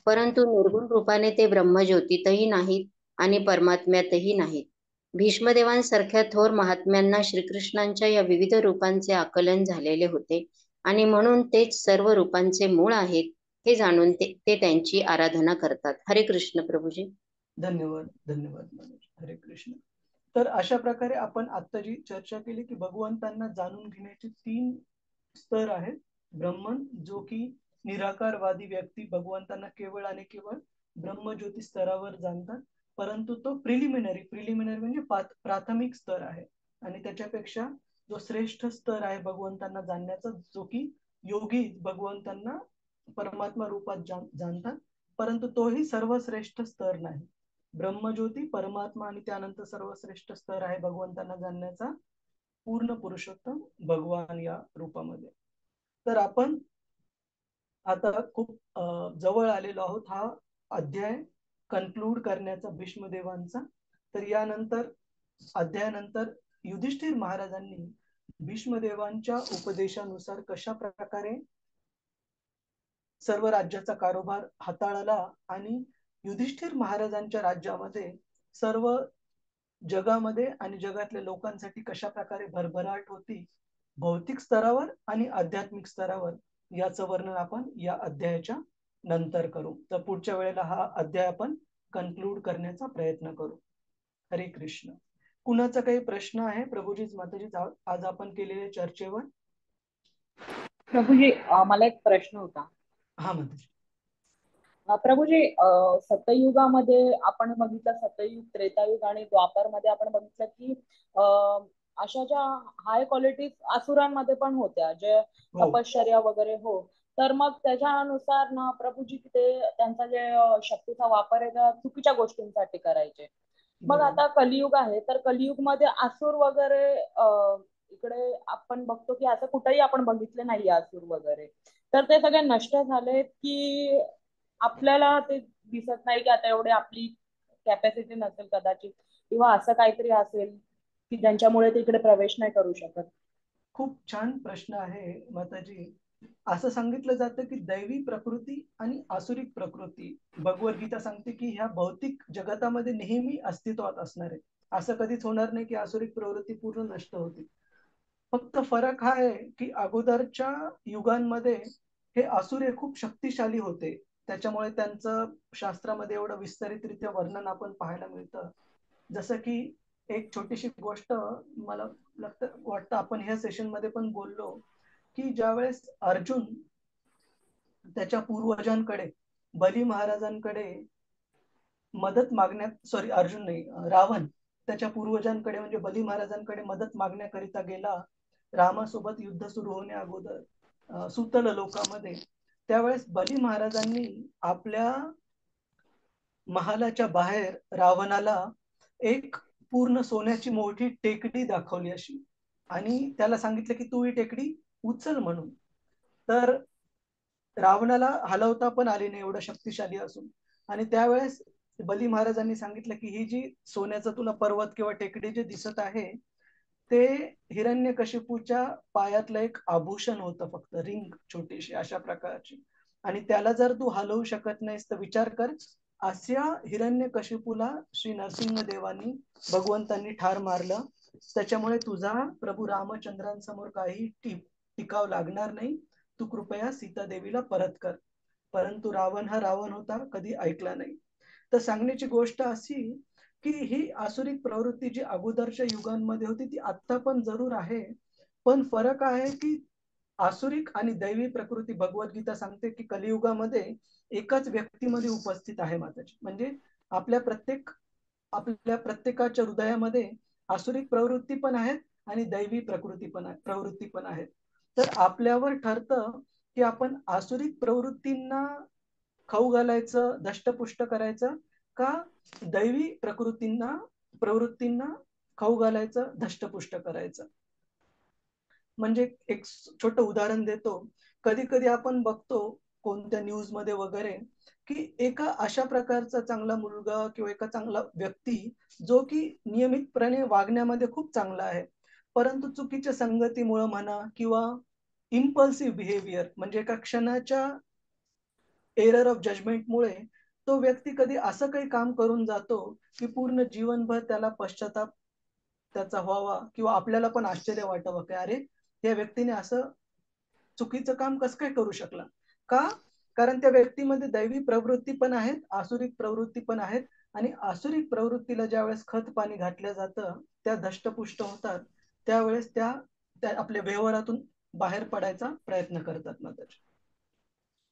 परंतु निर्गुण रूपाने ते ब्रह्मज्योतीतही नाहीत आणि परमात्म्यातही नाहीत. भीष्मदेवांसारख्या थोर महात्म्यांना श्रीकृष्णांच्या या विविध रूपांचे आकलन झालेले होते आणि म्हणून तेच सर्व रूपांचे मूळ आहेत हे जाणून ते त्यांची आराधना करतात. हरे कृष्ण प्रभूजी. धन्यवाद धन्यवाद मनोज. हरे कृष्ण. तर अशा प्रकारे आपण आता जी चर्चा केली की भगवंतांना जाणून घेण्याचे 3 स्तर आहेत. ब्रह्मन, जो की निराकारवादी व्यक्ती भगवंतांना केवळ आणि केवळ ब्रह्मज्योती स्तरावर जाणतात, परंतु तो प्रिलिमिनरी म्हणजे प्राथमिक स्तर आहे. आणि त्याच्यापेक्षा जो श्रेष्ठ स्तर आहे भगवंतांना जाणण्याचा, जो की योगी भगवंतांना परमात्मा रूपात जाणतात, परंतु तोही सर्वश्रेष्ठ स्तर नाही. ब्रह्मज्योती, परमात्मा आणि त्यानंतर सर्वश्रेष्ठ स्तर आहे भगवंतांना जाणण्याचा पूर्ण पुरुषोत्तम भगवान या रूपामध्ये. तर आपण आता खूप जवळ आलेलो आहोत हा अध्याय कन्क्लूड करण्याचा भीष्मदेवांचा. तर यानंतर अध्यायानंतर युधिष्ठिर महाराजांनी भीष्मदेवांच्या उपदेशानुसार कशा प्रकारे सर्व राज्याचा कारभार हाताळला आणि युधिष्ठिर महाराजांच्या राज्यामध्ये सर्व जगामध्ये आणि जगातल्या लोकांसाठी कशा प्रकारे भरभराट होती भौतिक स्तरावर आणि आध्यात्मिक स्तरावर, याचं वर्णन आपण या अध्यायाच्या नंतर करू. तर पुढच्या वेळेला हा अध्याय आपण कन्क्लूड करण्याचा प्रयत्न करू. हरे कृष्ण. कुणाचा काही प्रश्न आहे प्रभूजी माताजी आज आपण केलेल्या चर्चेवर? प्रभूजी मला एक प्रश्न होता. हा माताजी. प्रभूजी सतयुगामध्ये आपण बघितलं, सतयुग, त्रेतायुग आणि द्वापर मध्ये आपण बघितलं की अशा ज्या हाय क्वालिटी असुरांमध्ये पण होत्या, जे तपश्चर्या वगैरे हो. तर मग त्याच्यानुसार ना प्रभूजी ते त्यांचा जे शक्तीचा वापर आहे त्या चुकीच्या गोष्टींसाठी करायचे. मग आता कलियुग आहे, तर कलियुग मध्ये असुर वगैरे इकडे आपण बघतो की असं कुठेही आपण बघितले नाही असुर वगैरे. तर ते सगळे नष्ट झाले की आपल्याला ते दिसत नाही की आता एवढे आपली कॅपॅसिटी नसेल कदाचित, किंवा असं काहीतरी असेल की ज्यांच्यामुळे ते इकडे प्रवेश नाही करू शकत. खूप छान प्रश्न आहे माताजी. असं सांगितलं जातं की दैवी प्रकृती आणि आसुरिक प्रकृती, भगवद्गीता सांगते की ह्या भौतिक जगतामध्ये नेहमी अस्तित्वात असणार आहे. असं कधीच होणार नाही की आसुरिक प्रवृत्ती पूर्ण नष्ट होती. फक्त फरक हा आहे की अगोदरच्या युगांमध्ये हे असुर हे खूप शक्तिशाली होते, त्याच्यामुळे त्यांचं शास्त्रामध्ये एवढं विस्तारितरित्या वर्णन आपण पाहायला मिळतं. जसं की एक छोटीशी गोष्ट मला वाटतं आपण ह्या सेशन मध्ये पण बोललो की ज्यावेळेस अर्जुन त्याच्या पूर्वजांकडे, बली महाराजांकडे मदत मागण्यात, अर्जुन नाही, रावण त्याच्या पूर्वजांकडे म्हणजे बली महाराजांकडे मदत मागण्याकरिता गेला रामासोबत युद्ध सुरू होण्या अगोदर सुतल लोकामध्ये. त्यावेळेस बली महाराजांनी आपल्या महालाच्या बाहेर रावणाला एक पूर्ण सोन्याची मोठी टेकडी दाखवली अशी, आणि त्याला सांगितलं की तू ही टेकडी उचल म्हणून. तर रावणाला हलवता पण आली नाही एवढं शक्तिशाली असून. आणि त्यावेळेस बली महाराजांनी सांगितलं की ही जी सोन्याचं तुला पर्वत किंवा टेकडी जे दिसत आहे ते हिरण्यकशिपूच्या पायातलं एक आभूषण होतं, फक्त रिंग छोटीशी अशा प्रकारची, आणि त्याला जर तू हलवू शकत नाहीस तर विचार कर, अशा हिरण्यकशिपूला श्री नरसिंहदेवांनी भगवंतांनी ठार मारलं. त्याच्यामुळे तुझा प्रभू रामचंद्रांसमोर काही टिकाव लागणार नाही, तू कृपया सीता देवीला परत कर. परंतु रावण हा रावण होता, कधी ऐकला नाही. तर सांगण्याची गोष्ट अशी की ही आसुरिक प्रवृत्ती जी अगोदरच्या युगांमध्ये होती ती आत्ता पण जरूर आहे, पण फरक आहे की आसुरिक आणि दैवी प्रकृती भगवद्गीता सांगते की कलियुगामध्ये एकाच व्यक्तीमध्ये उपस्थित आहे माताजी. म्हणजे आपल्या प्रत्येकाच्या हृदयामध्ये आसुरिक प्रवृत्ती पण आहेत आणि दैवी प्रवृत्ती पण आहेत. तर आपल्यावर ठरतं की आपण आसुरिक प्रवृत्तींना खाऊ घालायचं, दष्टपुष्ट करायचं का दैवी प्रवृत्तींना खाऊ घालायचं, धष्टपुष्ट करायचं. म्हणजे एक छोटं उदाहरण देतो. कधी कधी आपण बघतो कोणत्या न्यूज मध्ये वगैरे, की एका अशा प्रकारचा चांगला मुलगा किंवा एका चांगला व्यक्ती जो की नियमितपणे वागण्यामध्ये खूप चांगला आहे, परंतु चुकीच्या संगतीमुळे म्हणा किंवा इम्पल्सिव्ह बिहेवियर म्हणजे एका क्षणाच्या एरर ऑफ जजमेंटमुळे तो व्यक्ती कधी असं काही काम करून जातो की पूर्ण जीवनभर त्याला पश्चाताप त्याचा व्हावा किंवा आपल्याला पण आश्चर्य वाटावं की अरे त्या व्यक्तीने असं चुकीचं काम कसं काय करू शकला. का? कारण त्या व्यक्तीमध्ये दैवी प्रवृत्ती पण आहेत, आसुरिक प्रवृत्ती पण आहेत, आणि आसुरिक प्रवृत्तीला ज्यावेळेस खत पाणी घातलं जातं त्या धष्टपुष्ट होतात, त्यावेळेस त्या आपल्या व्यवहारातून बाहेर पडायचा प्रयत्न करतात माताजी.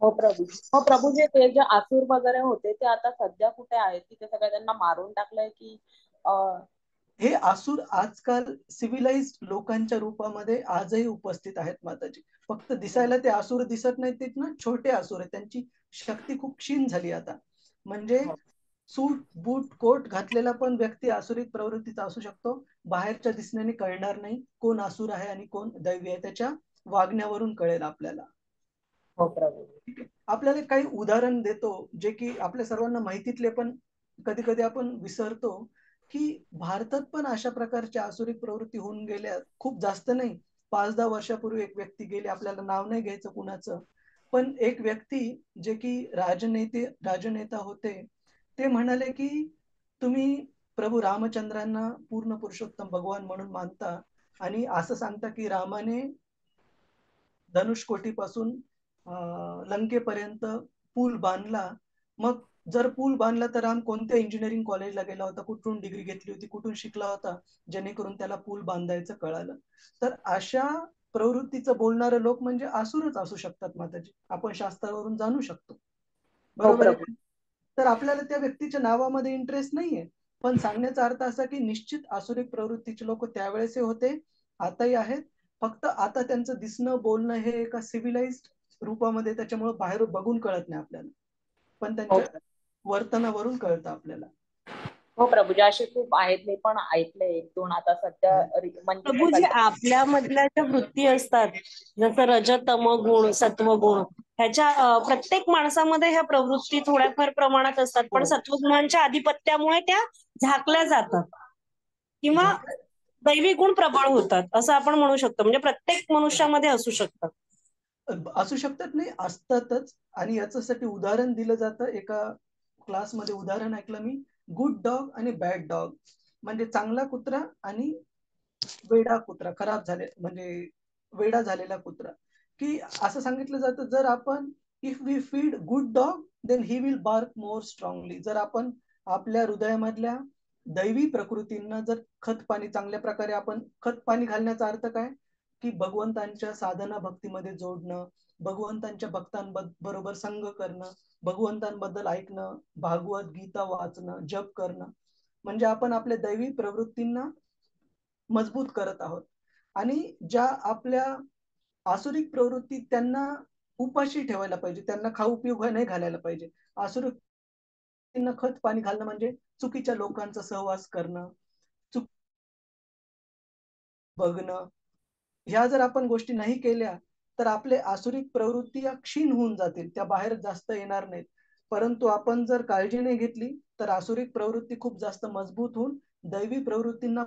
हो प्रभूजी ते जे आसुर वगैरे होते ते आता सध्या कुठे आहेत, की ते सगळं त्यांना मारून टाकलंय की हे आसूर आजकाल सिव्हिलाइज्ड लोकांच्या रूपामध्ये आजही उपस्थित आहेत माताजी. फक्त दिसायला ते आसूर दिसत नाहीत, ते ना छोटे आसूर आहेत, त्यांची शक्ती खूप क्षीण झाली आता. म्हणजे सूट बूट कोट घातलेला पण व्यक्ती आसुरिक प्रवृत्तीचा असू शकतो, बाहेरच्या दिसण्याने कळणार नाही कोण आसूर आहे आणि कोण दैवी आहे, त्याच्या वागण्यावरून कळेल आपल्याला. ठीक आहे, आपल्याला काही उदाहरण देतो जे की आपल्या सर्वांना माहितीतले पण कधी कधी आपण विसरतो, की भारतात पण अशा प्रकारच्या आसुरिक प्रवृत्ती होऊन गेल्या. खूप जास्त नाही, 5-10 वर्षापूर्वी एक व्यक्ती गेली, आपल्याला नाव नाही घ्यायचं कुणाचं, पण एक व्यक्ती जे की राजनेता होते, ते म्हणाले की तुम्ही प्रभू रामचंद्रांना पूर्ण पुरुषोत्तम भगवान म्हणून मानता आणि असं सांगता की रामाने धनुष्कोटीपासून लंकेपर्यंत पूल बांधला. मग जर पूल बांधला तर राम कोणत्या इंजिनिअरिंग कॉलेजला गेला होता, कुठून डिग्री घेतली होती, कुठून शिकला होता, जेणेकरून त्याला पूल बांधायचं कळालं. तर अशा प्रवृत्तीचं बोलणारे लोक म्हणजे आसुरच असू शकतात माताजी, आपण शास्त्रावरून जाणू शकतो. बरोबर आहे. तर आपल्याला त्या व्यक्तीच्या नावामध्ये इंटरेस्ट नाहीये, पण सांगण्याचा अर्थ असा की निश्चित आसुरिक प्रवृत्तीचे लोक त्यावेळेस होते, आताही आहेत. फक्त आता त्यांचं दिसणं बोलणं हे एका सिव्हिलाइज्ड रूपामध्ये, त्याच्यामुळे बाहेर बघून कळत नाही आपल्याला, पण त्यांच्या वर्तनावरून कळतं आपल्याला. हो प्रभूजी, असे खूप आहेत, मी पण ऐकले 1-2 आता सध्या. प्रभूजी आपल्या मधल्या ज्या वृत्ती असतात, जसं रज तम गुण सत्व गुण, ह्याच्या प्रत्येक माणसामध्ये ह्या प्रवृत्ती थोड्याफार प्रमाणात असतात, पण सत्वगुणांच्या आधिपत्यामुळे त्या झाकल्या जातात किंवा दैवी गुण प्रबळ होतात असं आपण म्हणू शकतो. म्हणजे प्रत्येक मनुष्यामध्ये असू शकतात. नाही, असतातच. आणि याच्यासाठी उदाहरण दिलं जातं, एका क्लासमध्ये उदाहरण ऐकलं मी, गुड डॉग आणि बॅड डॉग, म्हणजे चांगला कुत्रा आणि वेडा कुत्रा, खराब झाले म्हणजे वेडा झालेला कुत्रा. की असं सांगितलं जातं, जर आपण if we feed good dog then he will bark more strongly. जर आपण आपल्या हृदयामधल्या दैवी प्रकृतींना जर खत पाणी चांगल्या प्रकारे, आपण खत पाणी घालण्याचा अर्थ काय की भगवंतांच्या साधना भक्तीमध्ये जोडणं, भगवंतांच्या भक्तांबरोबर संग करणं, भगवंतांबद्दल ऐकणं, भागवत गीता वाचणं, जप करणं, म्हणजे आपण आपल्या दैवी प्रवृत्तींना मजबूत करत आहोत. आणि ज्या आपल्या आसुरिक प्रवृत्ती, त्यांना उपाशी ठेवायला पाहिजे, त्यांना खाऊ पिऊ नाही घालायला पाहिजे. आसुरिक खत पाणी घालणं म्हणजे चुकीच्या लोकांचा सहवास करणं, बघणं, ह्या जर आपण गोष्टी नाही केल्या तर आपले आसुरिक प्रवृत्ती या क्षीण होऊन जातील, त्या बाहेर जास्त येणार नाहीत. परंतु आपण जर काळजी नाही घेतली तर आसुरिक प्रवृत्ती खूप जास्त मजबूत होऊन दैवी प्रवृत्तींना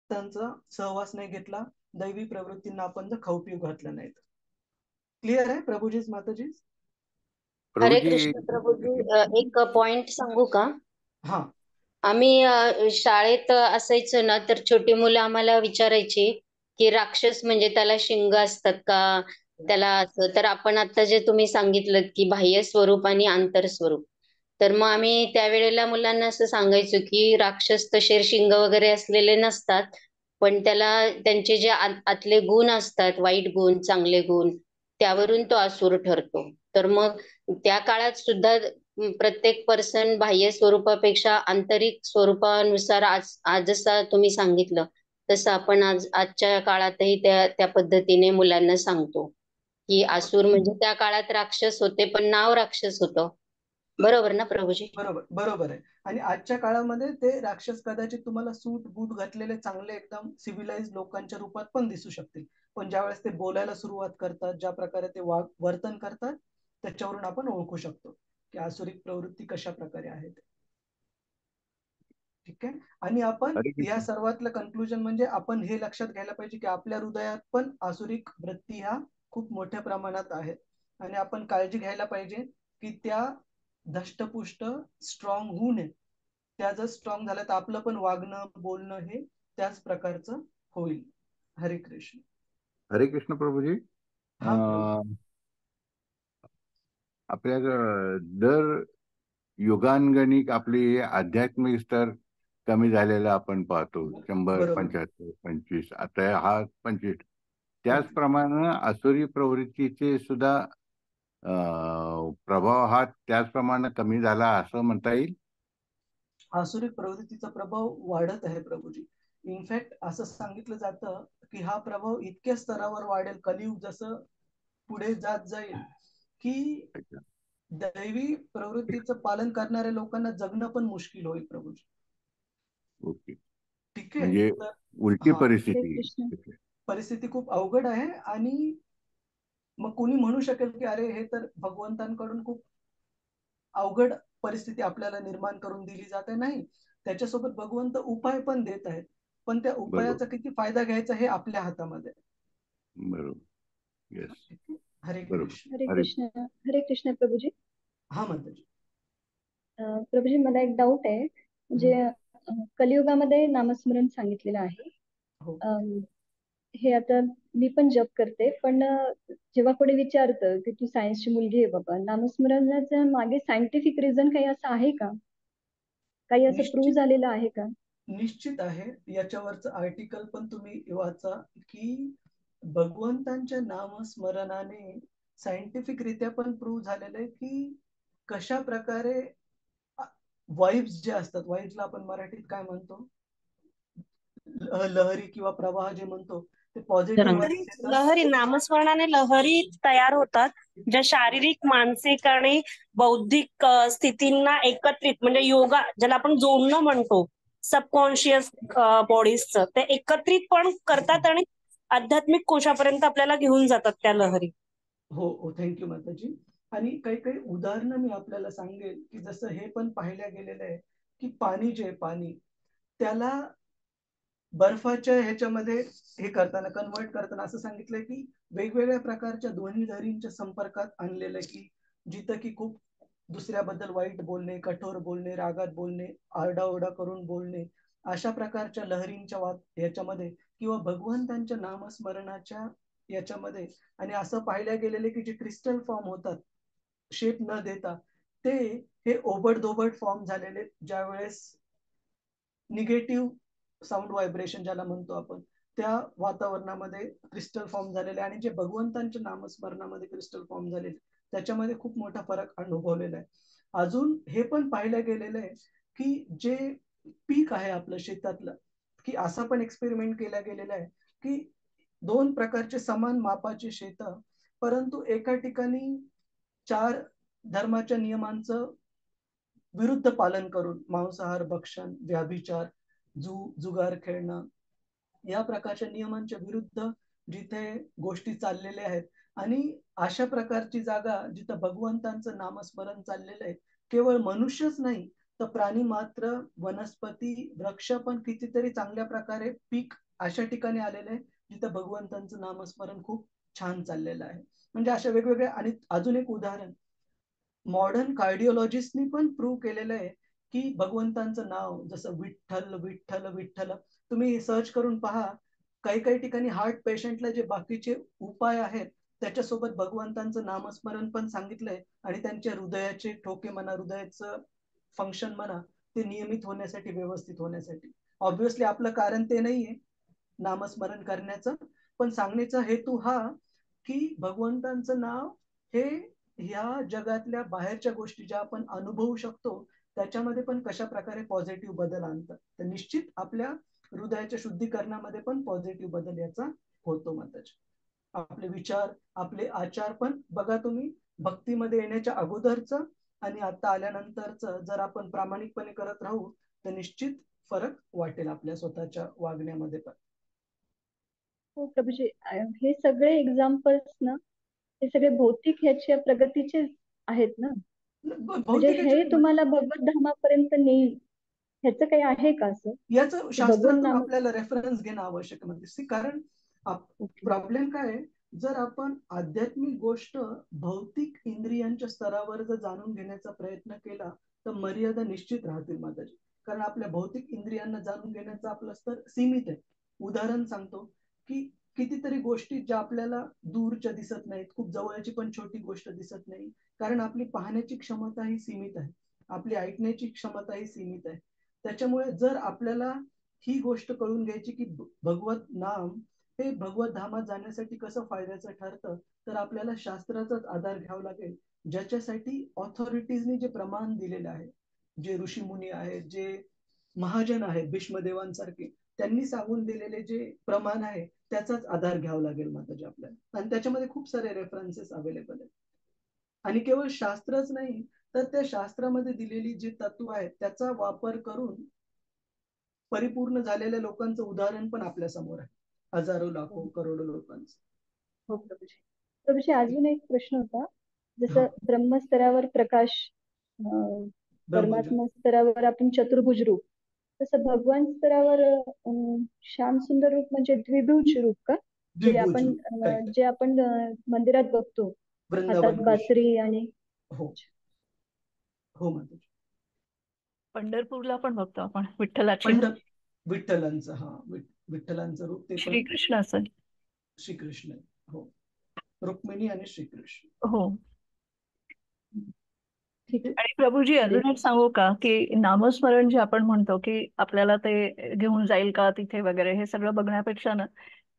त्यांचा सहवास नाही घेतला, दैवी प्रवृत्तींना आपण जर खाऊ पिऊ घातलं नाही. क्लिअर आहे प्रभूजी माताजी? हरे कृष्ण प्रभूजी, एक पॉइंट सांगू का? हा. आम्ही शाळेत असायचो ना, तर छोटी मुलं आम्हाला विचारायची की राक्षस म्हणजे त्याला शिंग असतात का, त्याला असं. तर आपण आता जे तुम्ही सांगितलं की बाह्य स्वरूप आणि आंतर स्वरूप, तर मग आम्ही त्यावेळेला मुलांना असं सांगायचो की राक्षस तसे शिंग वगैरे असलेले नसतात, पण त्याला त्यांचे जे आतले गुण असतात, वाईट गुण चांगले गुण, त्यावरून तो असुर ठरतो. तर मग त्या काळात सुद्धा प्रत्येक पर्सन बाह्य स्वरूपापेक्षा आंतरिक स्वरूपानुसार आज जसं तुम्ही सांगितलं तसं आपण आजच्या काळातही त्या पद्धतीने मुलांना सांगतो की असुर म्हणजे त्या काळात राक्षस होते, पण नाव राक्षस होतं. बरोबर ना प्रभूजी? बरोबर आहे. आणि आजच्या काळामध्ये ते राक्षस कदाचित तुम्हाला सूट बूट घातलेले चांगले एकदम सिव्हिलाइज लोकांच्या रूपात पण दिसू शकतील, पण ज्यावेळेस ते बोलायला सुरुवात करतात, ज्या प्रकारे ते वर्तन करतात, त्याच्यावरून आपण ओळखू शकतो की आसुरिक प्रवृत्ती कशा प्रकारे आहेत. ठीक आहे. आणि आपण या सर्वातलं कन्क्लुजन म्हणजे आपण हे लक्षात घ्यायला पाहिजे की आपल्या हृदयात पण आसुरिक वृत्ती ह्या खूप मोठ्या प्रमाणात आहेत आणि आपण काळजी घ्यायला पाहिजे की त्या धष्टपुष्ट स्ट्रॉंग होऊ नये. त्या जर स्ट्रॉंग झाल्या तर आपलं पण वागणं बोलणं हे त्याच प्रकारचं होईल. हरे कृष्ण. हरे कृष्ण प्रभूजी. आपल्या दर युगांगणिक आपली आध्यात्मिक स्तर कमी झालेला आपण पाहतो. 100, 75, 25, आता हा 25. त्याचप्रमाणे आसुरी प्रवृत्तीचे सुद्धा प्रभाव हा त्याचप्रमाणे कमी झाला असं म्हणता येईल. आसुरी प्रवृत्तीचा प्रभाव वाढत आहे प्रभूजी. इनफॅक्ट असं सांगितलं जातं की हा प्रभाव इतक्या स्तरावर वाढेल, कलियुग जसं पुढे जात जाईल की दैवी प्रवृत्तीचं पालन करणाऱ्या लोकांना जगणं पण मुश्किल होईल प्रभूजी. ओके. ठीक आहे. म्हणजे उलटी परिस्थिती खूप अवघड आहे आणि मग कोणी म्हणू शकेल की अरे हे तर भगवंतांकडून खूप अवघड परिस्थिती आपल्याला निर्माण करून दिली जाते. नाही, त्याच्यासोबत भगवंत उपाय पण देत आहेत, पण त्या उपायाचा किती फायदा घ्यायचा हे आपल्या हातामध्ये. बरोबर. हरे कृष्ण. हरे कृष्ण. हरे कृष्ण प्रभूजी. हा माताजी. प्रभूजी मला एक डाऊट आहे, म्हणजे कलियुगामध्ये नामस्मरण सांगितलेलं आहे. हे आता मी पण जप करते, पण जेव्हा कोणी विचारतं की तू सायन्सची मुलगी आहे बाबा, नामस्मरणाच्या मागे सायंटिफिक रिझन काही असं आहे का? काही असं प्रूव्ह झालेलं आहे का? निश्चित आहे. याच्यावरचं आर्टिकल पण तुम्ही वाचा की भगवंतांच्या नामस्मरणाने सायंटिफिक रित्या पण प्रूव्ह झालेलं आहे की कशा प्रकारे वाइब्स जे असतात, वाइब्सला आपण मराठीत काय म्हणतो, लहरी किंवा प्रवाह जे म्हणतो, ते पॉझिटिव्ह लहरी, नामस्मरणाने लहरी तयार होतात, ज्या शारीरिक, मानसिक आणि बौद्धिक स्थितींना एकत्रित, म्हणजे योगा ज्याला आपण जोडणं म्हणतो, सबकॉन्शियस बॉडीजचं, ते एकत्रित पण करतात आणि आध्यात्मिक कोशापर्यंत आपल्याला घेऊन जातात त्या लहरी. हो, थँक्यू माताजी. आणि काही काही उदाहरणं मी आपल्याला सांगेल की जसं हे पण पाहिलं गेलेलं आहे की पाणी जे पाणी त्याला बर्फाच्या ह्याच्यामध्ये हे करताना कन्वर्ट करताना असं सांगितलंय की वेगवेगळ्या प्रकारच्या ध्वनी लहरींच्या संपर्कात आणलेलं आहे की जिथं की खूप दुसऱ्याबद्दल वाईट बोलणे, कठोर बोलणे, रागात बोलणे, आरडाओरडा करून बोलणे, अशा प्रकारच्या लहरींच्या याच्यामध्ये किंवा भगवंतांच्या नामस्मरणाच्या याच्यामध्ये, आणि असं पाहिलं गेलेले की जे क्रिस्टल फॉर्म होतात शेप न देता, ते हे ओबडधोबड फॉर्म झालेले, ज्या वेळेस निगेटिव्ह साऊंड व्हायब्रेशन ज्याला म्हणतो आपण, त्या वातावरणामध्ये क्रिस्टल फॉर्म झालेले आणि जे भगवंतांच्या नामस्मरणामध्ये क्रिस्टल फॉर्म झालेले, त्याच्यामध्ये खूप मोठा फरक अनुभवलेला आहे. अजून हे पण पाहिलं गेलेलं आहे की जे पीक आहे आपलं शेतातलं, की असा पण एक्सपेरिमेंट केला गेलेला आहे की 2 प्रकारचे समान मापाचे शेत, परंतु एका ठिकाणी 4 धर्माच्या नियमांचं विरुद्ध पालन करून, मांसाहार भक्षण, व्याभिचार, जुगार खेळणं, या प्रकारच्या नियमांच्या विरुद्ध जिथे गोष्टी चाललेल्या आहेत, आणि अशा प्रकारची जागा जिथं भगवंतांचं नामस्मरण चाललेलं आहे, केवळ मनुष्यच नाही तर प्राणी मात्र, वनस्पती, वृक्ष पण कितीतरी चांगल्या प्रकारे पीक अशा ठिकाणी आलेले आहे जिथं भगवंतांचं नामस्मरण खूप छान चाललेलं आहे. म्हणजे अशा वेगवेगळ्या. आणि अजून एक उदाहरण, मॉडर्न कार्डिओलॉजिस्टनी पण प्रूव्ह केलेलं आहे की भगवंतांचं नाव जसं विठ्ठल विठ्ठल विठ्ठल, तुम्ही सर्च करून पहा, काही काही ठिकाणी हार्ट पेशंटला जे बाकीचे उपाय आहेत त्याच्यासोबत भगवंतांचं नामस्मरण पण सांगितलंय आणि त्यांच्या हृदयाचे ठोके म्हणा, हृदयाचं फंक्शन म्हणा, ते नियमित होण्यासाठी, व्यवस्थित होण्यासाठी. ऑब्व्हियसली आपलं कारण ते नाहीये नामस्मरण करण्याचं, पण सांगण्याचा हेतू हा की भगवंतांचं नाव हे ह्या जगातल्या बाहेरच्या गोष्टी ज्या आपण अनुभवू शकतो त्याच्यामध्ये पण कशा प्रकारे पॉझिटिव्ह बदल आणतात. तर निश्चित आपल्या हृदयाच्या शुद्धीकरणामध्ये पण पॉझिटिव्ह बदल याचा होतो माताजी. आपले विचार, आपले आचार पण बघा तुम्ही, भक्तीमध्ये येण्याच्या अगोदरचं आणि आता आल्यानंतरचं जर आपण प्रामाणिकपणे करत राहू तर निश्चित फरक वाटेल आपल्या स्वतःच्या वागण्यामध्ये पण. हो प्रभूजी, हे सगळे एक्झाम्पल्स ना, हे सगळे भौतिक ह्याच्या प्रगतीचे आहेत ना. म्हणजे हे तुम्हाला भगवत धामापर्यंत नेईल ह्याचं काही आहे का असं? याचं शास्त्रातून आपल्याला रेफरन्स घेणं आवश्यक आहे. कारण प्रॉब्लेम काय आहे, जर आपण आध्यात्मिक गोष्ट भौतिक इंद्रियांच्या स्तरावर जर जाणून घेण्याचा प्रयत्न केला तर मर्यादा निश्चित राहतील माताजी. कारण आपल्या भौतिक इंद्रियांना जाणून घेण्याचा आपला स्तर सीमित आहे. उदाहरण सांगतो की कितीतरी गोष्टी ज्या आपल्याला दूरच्या दिसत नाहीत, खूप जवळची पण छोटी गोष्ट दिसत नाही, कारण आपली पाहण्याची क्षमता ही सीमित आहे, आपली ऐकण्याची क्षमता ही सीमित आहे. त्याच्यामुळे जर आपल्याला ही गोष्ट कळून घ्यायची की भगवत नाम हे भगवत धामात जाण्यासाठी कसं फायद्याचं ठरतं, तर आपल्याला शास्त्राचाच आधार घ्यावा लागेल, ज्याच्यासाठी ऑथॉरिटीजनी जे प्रमाण दिलेलं आहे, जे ऋषीमुनी आहेत, जे महाजन आहेत, भीष्मदेवांसारखे, त्यांनी सांगून दिलेले जे प्रमाण आहे त्याचाच आधार घ्यावा लागेल माताजी आपल्याला. आणि त्याच्यामध्ये खूप सारे रेफरन्सेस अवेलेबल आहेत. आणि केवळ शास्त्रच नाही तर त्या शास्त्रामध्ये दिलेली जी तत्व आहेत त्याचा वापर करून परिपूर्ण झालेल्या लोकांचं उदाहरण पण आपल्या समोर आहे, हजारो लाखो करोडो लोकांचं. हो प्रभूजी. प्रभूजी अजून एक प्रश्न होता, जसं ब्रह्मस्तरावर प्रकाश, परमात्मा स्तरावर आपण चतुर्भुज रूप, तसं भगवान स्तरावर श्याम सुंदर रूप म्हणजे द्विभुज रूप का? जे आपण मंदिरात बघतो, हातात बासरी आणि हो माताजी. पंढरपूरला पण बघतो आपण विठ्ठलाची, विठ्ठलांचं, हा विठ्ठलांचं रूप ते श्रीकृष्ण असेल, श्रीकृष्ण, हो, रुक्मिणी आणि श्रीकृष्ण. हो. आणि प्रभूजी अजून एक सांगू का की नामस्मरण जे आपण म्हणतो की आपल्याला ते घेऊन जाईल का तिथे वगैरे, हे सगळं बघण्यापेक्षा ना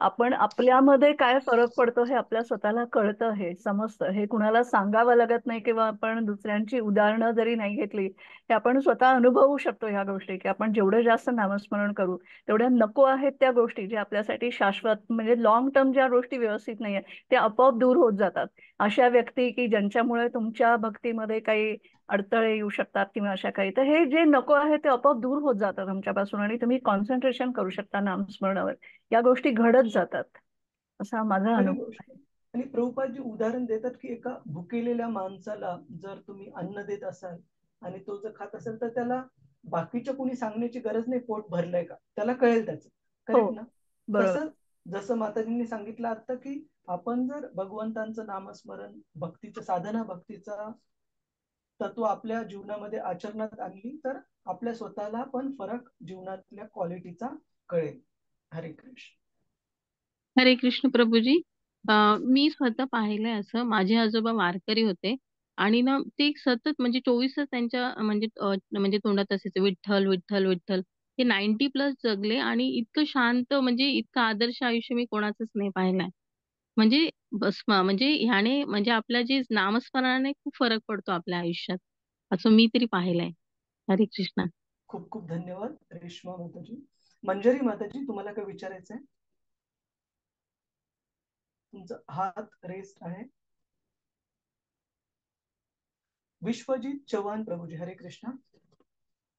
आपण आपल्यामध्ये काय फरक पडतो हे आपल्या स्वतःला कळतं, हे समजतं. हे कुणाला सांगावं लागत नाही किंवा आपण दुसऱ्यांची उदाहरणं जरी नाही घेतली, हे आपण स्वतः अनुभवू शकतो ह्या गोष्टी, की आपण जेवढं जास्त नामस्मरण करू तेवढ्या नको आहेत त्या गोष्टी ज्या आपल्यासाठी शाश्वत, म्हणजे लॉंग टर्म ज्या गोष्टी व्यवस्थित नाहीये त्या आपोआप दूर होत जातात. अशा व्यक्ती की ज्यांच्यामुळे तुमच्या भक्तीमध्ये काही अडथळे येऊ शकतात किंवा अशा काही, तर हे जे नको आहे ते आपोआप दूर होत जातात तुमच्यापासून आणि तुम्ही कॉन्सन्ट्रेशन करू शकता नामस्मरणावर. या गोष्टी घडत जातात, असा माझा अनुभव आहे. आणि प्रभुपाद जी उदाहरण देतात की एका भुकेलेल्या माणसाला जर तुम्ही अन्न देत असाल आणि तो जर खात असेल तर त्याला बाकीच्या कोणी सांगण्याची गरज नाही पोट भरलंय का, त्याला कळेल त्याचं. करेक्ट ना? तसं जसं माताजींनी सांगितलं आता की आपण जर भगवंतांचं नामस्मरण, भक्तीचं साधना, भक्तीचा तत्व आपल्या जीवनामध्ये आचरणात आणली तर आपल्या स्वतःला पण फरक जीवनातल्या क्वालिटीचा कळेल. हरे कृष्ण. हरे कृष्ण प्रभूजी. मी स्वतः पाहिलंय असं, माझे आजोबा वारकरी होते आणि ना ते सतत म्हणजे 24 तास त्यांच्या म्हणजे तोंडात असायचं विठ्ठल विठ्ठल विठ्ठल. ते 90+ जगले आणि इतकं शांत, म्हणजे इतकं आदर्श आयुष्य मी कोणाचंच नाही पाहिलंय. म्हणजे म्हणजे ह्याने म्हणजे आपल्या जे नामस्मरणाने खूप फरक पडतो आपल्या आयुष्यात, असं मी तरी पाहिलंय. हरे कृष्ण. खूप खूप धन्यवाद रेश्मा माताजी. मंजरी माताजी, तुम्हाला काय विचारायचं आहे? तुमचा हात रेस आहे. विश्वजीत चव्हाण प्रभूजी, हरे कृष्ण.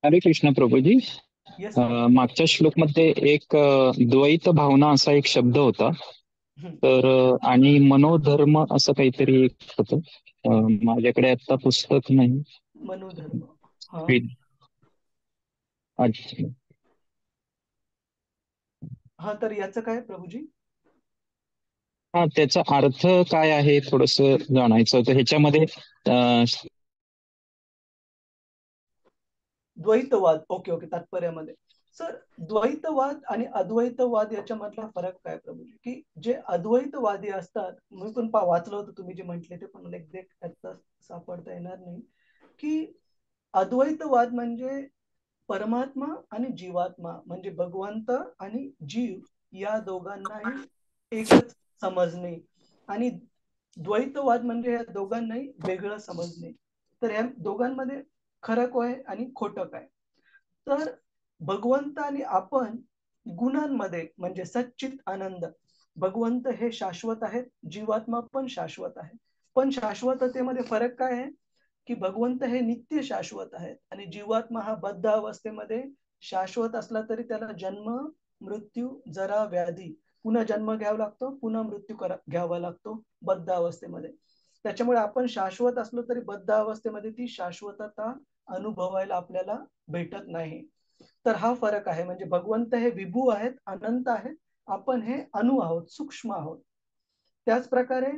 हरे कृष्ण प्रभूजी. मागच्या श्लोक मध्ये एक द्वैत भावना असा एक शब्द होता, तर आणि मनोधर्म असं काहीतरी एक होतं. माझ्याकडे आता पुस्तक नाही. मनोधर्म, अच्छा. हा, तर याचं काय प्रभूजी? हा, त्याचा अर्थ काय आहे थोडस जाणायचं होतं. ह्याच्यामध्ये द्वैतवाद, ओके ओके, तात्पर्यामध्ये. सर, द्वैतवाद आणि अद्वैतवाद याच्यामधला फरक काय प्रभूजी? की जे अद्वैतवादी असतात, मी पण वाचलं होतं तुम्ही जे म्हटले ते, पण आता सापडता येणार नाही, की अद्वैतवाद म्हणजे परमात्मा आणि जीवात्मा म्हणजे भगवंत आणि जीव या दोघांनाही एकच समजणे, आणि द्वैतवाद म्हणजे या दोघांनाही वेगळं समजणे. तर या दोघांमध्ये खरं काय आणि खोटं काय? तर भगवंत आणि आपण गुणांमध्ये म्हणजे सच्चित आनंद, भगवंत हे शाश्वत आहेत, जीवात्मा पण शाश्वत आहे. पण शाश्वततेमध्ये फरक काय आहे की भगवंत हे नित्य शाश्वत आहेत आणि जीवात्मा हा बद्ध अवस्थेमध्ये शाश्वत असला तरी त्याला जन्म, मृत्यू, जरा, व्याधी पुन्हा जन्म घ्यावा लागतो, पुन्हा मृत्यू घ्यावा लागतो बद्ध अवस्थेमध्ये. त्याच्यामुळे आपण शाश्वत असलो तरी बद्ध अवस्थेमध्ये ती शाश्वतता अनुभवायला आपल्याला भेटत नाही. तर हा फरक आहे. म्हणजे भगवंत हे विभू आहेत, अनंत आहेत, आपण हे अणु आहोत, सूक्ष्म आहोत. त्याच प्रकारे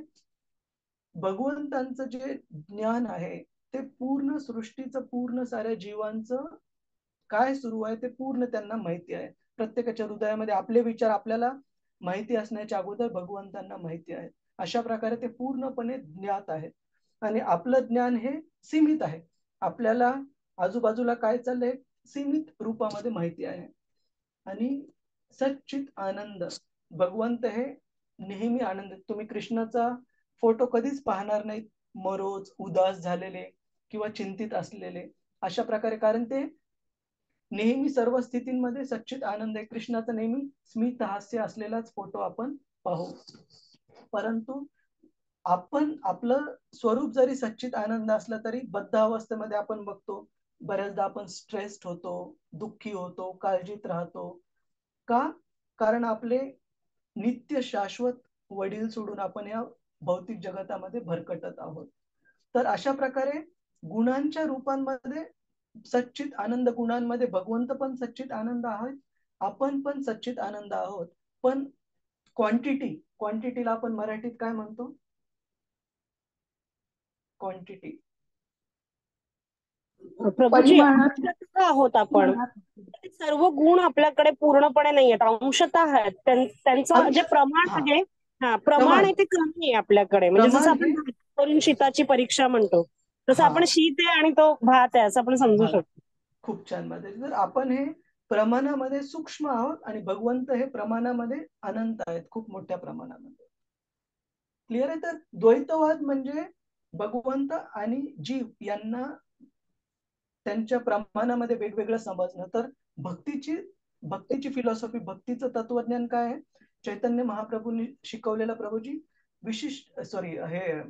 भगवंतांचं जे ज्ञान आहे ते पूर्ण सृष्टीचं, पूर्ण साऱ्या जीवांचं काय सुरू आहे ते पूर्ण त्यांना माहिती आहे. प्रत्येकाच्या हृदयामध्ये आपले विचार आपल्याला माहिती असण्याच्या अगोदर भगवंतांना माहिती आहे. अशा प्रकारे ते पूर्णपणे ज्ञात आहेत. आणि आपलं ज्ञान हे सीमित आहे. आपल्याला आजूबाजूला काय चाललंय सीमित रूपामध्ये माहिती आहे. आणि सच्चित आनंद, भगवंत हे नेहमी आनंद. तुम्ही कृष्णाचा फोटो कधीच पाहणार नाहीत मरोज, उदास झालेले किंवा चिंतित असलेले अशा प्रकारे, कारण ते नेहमी सर्व स्थितींमध्ये सच्चित आनंद आहे. कृष्णाचा नेहमी स्मित हास्य असलेलाच फोटो आपण पाहू. परंतु आपण आपलं स्वरूप जरी सच्चित आनंद असला तरी बद्ध अवस्थेमध्ये आपण बघतो बऱ्याचदा आपण स्ट्रेस्ड होतो, दुःखी होतो, काळजीत राहतो. का? कारण आपले नित्य शाश्वत वडील सोडून आपण या भौतिक जगतामध्ये भरकटत आहोत. तर अशा प्रकारे गुणांच्या रूपांमध्ये सच्चित आनंद, गुणांमध्ये भगवंत पण सच्चित आनंद आहोत, आपण पण सच्चित आनंद आहोत. पण क्वांटिटीला आपण मराठीत काय म्हणतो? क्वांटिटी. प्रभूजी अंशतः आहोत आपण, सर्व गुण आपल्याकडे पूर्णपणे नाही आहेत, अंशतः आहेत. त्यांचं जे प्रमाण आहे, प्रमाण आहे ते कमी आहे आपल्याकडे. म्हणजे जसं आपण शीताची परीक्षा म्हणतो तसं आपण शीत आहे आणि तो भात आहे असं आपण समजू शकतो. खूप छान मध्ये. तर आपण हे प्रमाणामध्ये सूक्ष्म आहोत आणि भगवंत हे प्रमाणामध्ये अनंत आहेत, खूप मोठ्या प्रमाणामध्ये. क्लिअर आहे? तर द्वैतवाद म्हणजे भगवंत आणि जीव यांना त्यांच्या प्रमाणामध्ये वेगवेगळं समजणं. तर भक्तीची फिलॉसॉफी, भक्तीचं तत्वज्ञान काय आहे? चैतन्य महाप्रभूंनी शिकवलेलं प्रभूजी विशिष्ट हे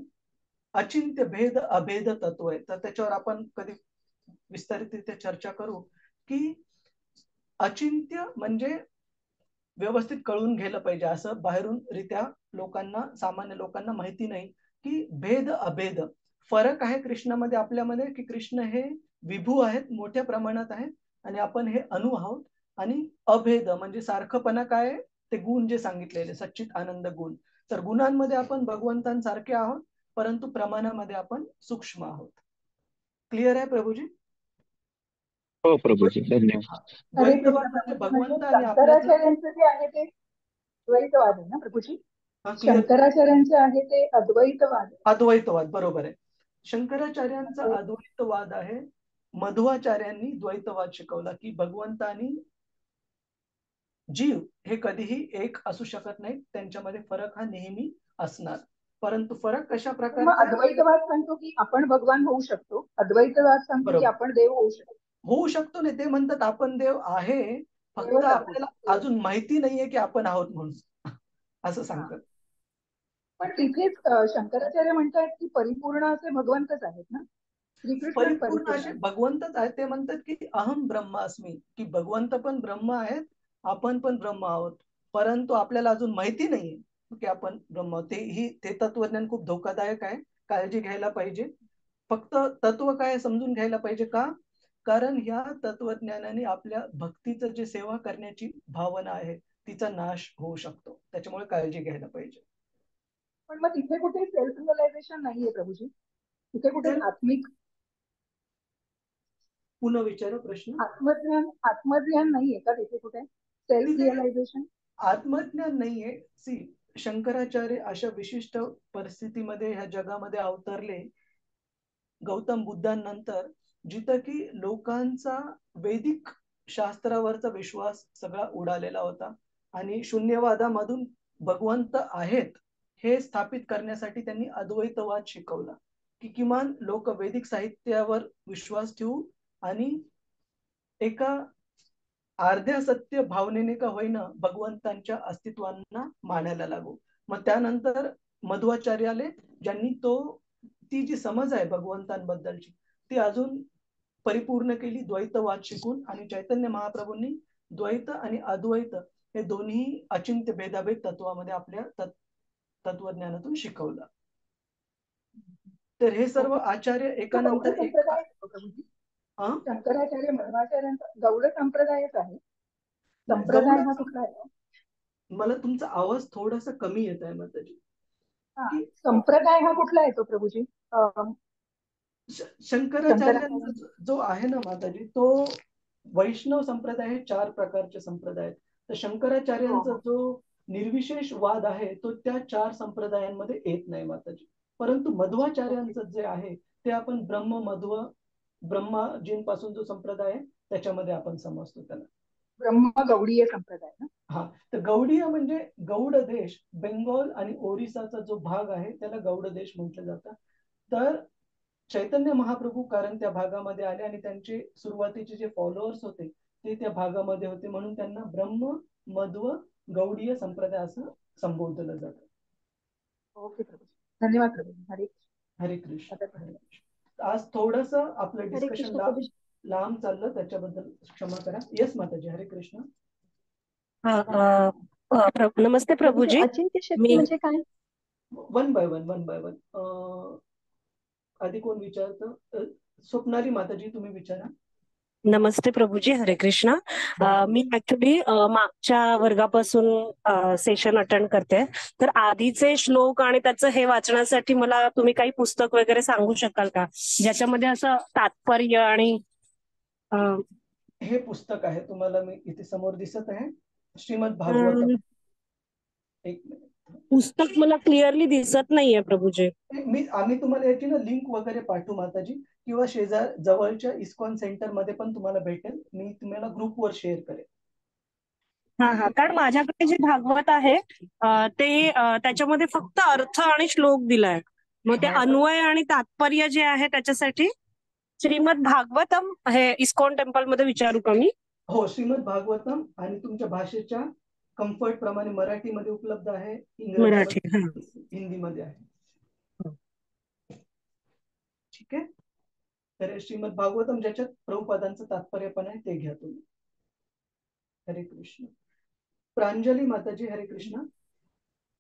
अचिंत्य भेद अभेद तत्व आहे. तर त्याच्यावर आपण कधी विस्तारितरित्या चर्चा करू की अचिंत्य म्हणजे व्यवस्थित कळून गेलं पाहिजे, असं बाहेरून रित्या लोकांना, सामान्य लोकांना माहिती नाही की भेद अभेद फरक आहे कृष्णामध्ये आपल्यामध्ये, की कृष्ण हे विभू आहेत, मोठ्या प्रमाणात आहेत आणि आपण हे अणु आहोत. आणि अभेद म्हणजे सारखंपणा काय आहे ते गुण जे सांगितलेले सच्चित आनंद गुण. तर गुणांमध्ये आपण भगवंतांसारखे आहोत परंतु प्रमाणामध्ये आपण सूक्ष्म आहोत. क्लिअर आहे प्रभूजी? हो प्रभूजी, धन्यवाद. द्वैतवाद म्हणजे भगवंत आणि शंकराचार्यांचं जे आहे ते द्वैतवाद आहे ना प्रभूजी? शंकराचार्यांचे आहे ते अद्वैतवाद. अद्वैतवाद, बरोबर आहे. शंकराचार्यांचा अद्वैतवाद आहे. मध्वाचार्यांनी द्वैतवाद शिकवला की भगवंत आणि जीव हे कधीही एक असू शकत नाही, त्यांच्यामध्ये फरक हा नेहमी असणार. परंतु फरक कशा प्रकारे? अद्वैतवाद सांगतो की आपण भगवान होऊ शकतो, अद्वैतवाद सांगतो की आपण देव होऊ शकतो. नाही, ते म्हणतात आपण देव आहे, फक्त आपल्याला अजून माहिती नाहीये की आपण आहोत म्हणून, असं सांगतात. पण तिथेच शंकराचार्य म्हणतात की परिपूर्ण असे भगवंतच आहेत ना? परिपूर्ण असे भगवंतच आहेत. ते म्हणतात की अहम ब्रह्मास्मी, की भगवंत पण ब्रह्म आहेत, आपण पण ब्रह्म आहोत, परंतु आपल्याला अजून माहिती नाहीये की आपण ब्रह्म. ते तत्वज्ञान खूप धोकादायक आहे, काळजी घ्यायला पाहिजे. फक्त तत्व काय समजून घ्यायला पाहिजे. का? कारण ह्या तत्वज्ञानाने आपल्या भक्तीचं जे सेवा करण्याची भावना आहे तिचा नाश होऊ शकतो. त्याच्यामुळे काळजी घ्यायला पाहिजे. पण मग तिथे कुठे सेल्फ रिअलायझेशन नाहीये प्रभूजी? तिथे कुठे आत्मिक पुन्हा विचारा प्रश्न. आत्मज्ञान नाहीये का तिथे कुठे? सेल्फ रिअलायझेशन आत्मज्ञान नाहीये. शंकराचार्य अशा विशिष्ट परिस्थितीमध्ये ह्या जगामध्ये अवतरले गौतम बुद्धांनंतर, जिथं की लोकांचा वैदिक शास्त्रावरचा विश्वास सगळा उडालेला होता आणि शून्यवादामधून भगवंत आहेत हे स्थापित करण्यासाठी त्यांनी अद्वैतवाद शिकवला, की किमान लोक वैदिक साहित्यावर विश्वास ठेवू आणि एका अर्ध्या सत्य भावनेने का होईना भगवंतांच्या अस्तित्वांना मानायला लागू. मग त्यानंतर मध्वाचार्याले ज्यांनी ती जी समज आहे भगवंतांबद्दलची ती अजून परिपूर्ण केली द्वैतवाद शिकून. आणि चैतन्य महाप्रभूंनी द्वैत आणि अद्वैत हे दोन्ही अचिंत्य भेदाभेद तत्वामध्ये आपल्या तत्वज्ञानातून शिकवलं. तर हे सर्व आचार्य एकानंतर एक. शंकराचार्य मध्वाचार्यांचा गौड संप्रदायच आहे. संप्रदाय हा कुठला आहे? मला तुमचा आवाज थोडासा कमी येत आहे माताजी. संप्रदाय हा कुठला येतो प्रभूजी? शंकराचार्यांचा जो आहे ना माताजी, तो वैष्णव संप्रदाय हे 4 प्रकारचे संप्रदाय आहेत. तर शंकराचार्यांचा जो निर्विशेष वाद आहे तो त्या 4 संप्रदायांमध्ये येत नाही माताजी. परंतु मध्वाचार्यांचं जे आहे ते आपण ब्रह्माजींपासून जो संप्रदाय आहे त्याच्यामध्ये आपण समजतो त्याला ब्रह्म गौडीय संप्रदाय ना. हा, तर गौडीय म्हणजे गौड देश, बेंगॉल आणि ओरिसाचा जो भाग आहे त्याला गौड देश म्हटलं जातं. तर चैतन्य महाप्रभू कारण त्या भागामध्ये आले आणि त्यांचे सुरुवातीचे जे फॉलोअर्स होते ते त्या भागामध्ये होते, म्हणून त्यांना ब्रह्म मध्व गौडीय संप्रदाय असं संबोधलं जातं. ओके प्रभू, धन्यवाद प्रभू. हरे कृष्ण. आज थोडस आपलं डिस्कशन लांब चाललं, त्याच्याबद्दल क्षमा करा. येस माताजी, हरे कृष्ण. नमस्ते प्रभूजी. अचिंत्य शक्ती म्हणजे काय? One by one. आधी कोण विचारतं? स्वप्नाली माताजी तुम्ही विचारा. नमस्ते प्रभूजी, हरे कृष्ण. मी ऍक्च्युली मागच्या वर्गापासून सेशन अटेंड करते, तर आधीचे श्लोक आणि त्याचं हे वाचण्यासाठी मला तुम्ही काही पुस्तक वगैरे सांगू शकाल का, ज्याच्यामध्ये असं तात्पर्य आणि हे पुस्तक आहे तुम्हाला मी इथे समोर दिसत आहे, श्रीमद भागवतम. एक मिनिट, पुस्तक मला क्लिअरली दिसत नाहीये प्रभूजी. आम्ही तुम्हाला याची ना लिंक वगैरे पाठवू माताजी, किंवा जवळच्या इस्कॉन सेंटर मध्ये पण तुम्हाला भेटेल. मी तुम्हाला ग्रुपवर शेअर करेन. हा, कारण माझ्याकडे जे भागवत आहे ते त्याच्यामध्ये फक्त अर्थ आणि श्लोक दिलाय. मग ते अन्वय आणि तात्पर्य जे आहे त्याच्यासाठी श्रीमद भागवतम हे इस्कॉन टेम्पल मध्ये विचारू का मी? हो, श्रीमद भागवतम आणि तुमच्या भाषेच्या कम्फर्ट प्रमाणे मराठीमध्ये उपलब्ध आहे, मराठी, हिंदीमध्ये आहे. ठीक आहे. तर श्रीमद भागवतम ज्याच्यात प्रभुपादांचं तात्पर्य पण आहे ते घ्या तुम्ही. हरे कृष्ण. प्रांजली माताजी, हरे कृष्ण.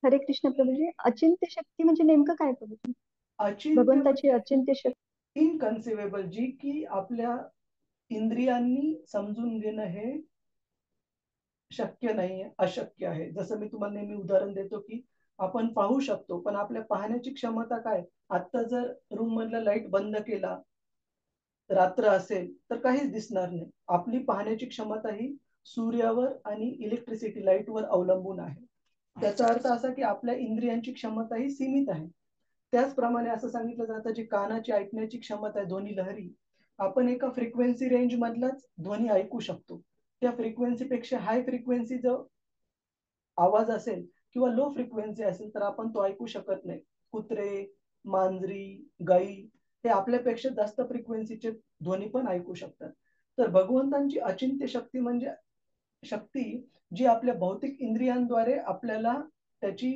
हरे कृष्ण प्रभूजी. अचिंत्य शक्ती म्हणजे नेमकं काय प्रभूजी? भगवंताची अचिंत्य शक्ती इनकन्सिवेबल, जी की आपल्या इंद्रियांनी समजून घेणं हे शक्य नाहीये, अशक्य आहे. जसं मी तुम्हाला नेहमी उदाहरण देतो की आपण पाहू शकतो, पण आपल्या पाहण्याची क्षमता काय? आता जर रूम मधला लाईट बंद केला, रात्र असेल तर काहीच दिसणार नाही. आपली पाहण्याची क्षमता ही सूर्यावर आणि इलेक्ट्रिसिटी लाईटवर अवलंबून आहे. त्याचा अर्थ असा की आपल्या इंद्रियांची क्षमता ही सीमित आहे. त्याचप्रमाणे असं सांगितलं जातं, जी कानाची ऐकण्याची क्षमता आहे, ध्वनी लहरी, आपण एका फ्रिक्वेन्सी रेंज मधलाच ध्वनी ऐकू शकतो. त्या फ्रिक्वेन्सी पेक्षा हाय फ्रिक्वेन्सी जो आवाज असेल किंवा लो फ्रिक्वेन्सी असेल तर आपण तो ऐकू शकत नाही. कुत्रे, मांजरी, गाई हे आपल्यापेक्षा जास्त फ्रिक्वेन्सीचे ध्वनी पण ऐकू शकतात. तर भगवंतांची अचिंत्य शक्ती म्हणजे शक्ती जी आपल्या भौतिक इंद्रियांद्वारे आपल्याला त्याची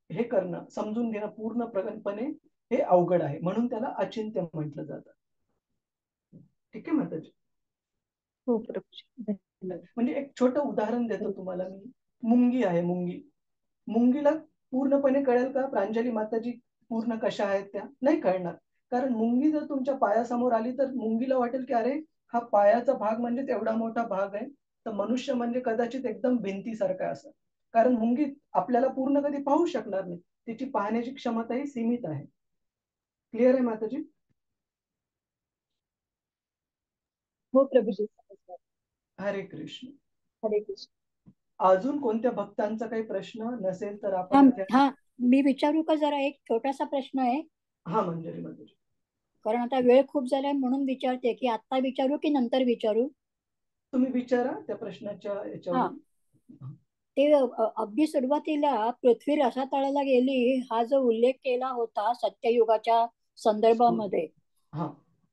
हे करणं, समजून घेणं पूर्णपणे हे अवघड आहे, म्हणून त्याला अचिंत्य म्हटलं जातं. ठीक आहे माताजी. हो प्रभू. म्हणजे एक छोटं उदाहरण देतो तुम्हाला मी. मुंगी आहे, मुंगीला पूर्णपणे कळेल का प्रांजली माताजी पूर्ण कशा आहेत त्या? नाही कळणार. कारण मुंगी जर तुमच्या पायासमोर आली तर मुंगीला वाटेल की अरे हा पायाचा भाग म्हणजे एवढा मोठा भाग आहे, तर मनुष्य म्हणजे कदाचित एकदम भिंतीसारखा असं. कारण मुंगी आपल्याला पूर्ण कधी पाहू शकणार नाही, तिची पाहण्याची क्षमता ही सीमित आहे. क्लिअर आहे माताजी? हो प्रभूजी. हरे कृष्ण. हरे कृष्ण. अजून कोणत्या भक्तांचा काही प्रश्न नसेल तर आपण मी विचारू का? जरा एक छोटासा प्रश्न आहे. हा मंजरी माताजी. कारण आता वेळ खूप झालाय म्हणून विचारते की आता विचारू की नंतर विचारू? तुम्ही विचारा त्या प्रश्नाच्या याच्यावर. ते अगदी सुरुवातीला पृथ्वी रसातळाला गेली हा जो उल्लेख केला होता सत्ययुगाच्या संदर्भामध्ये,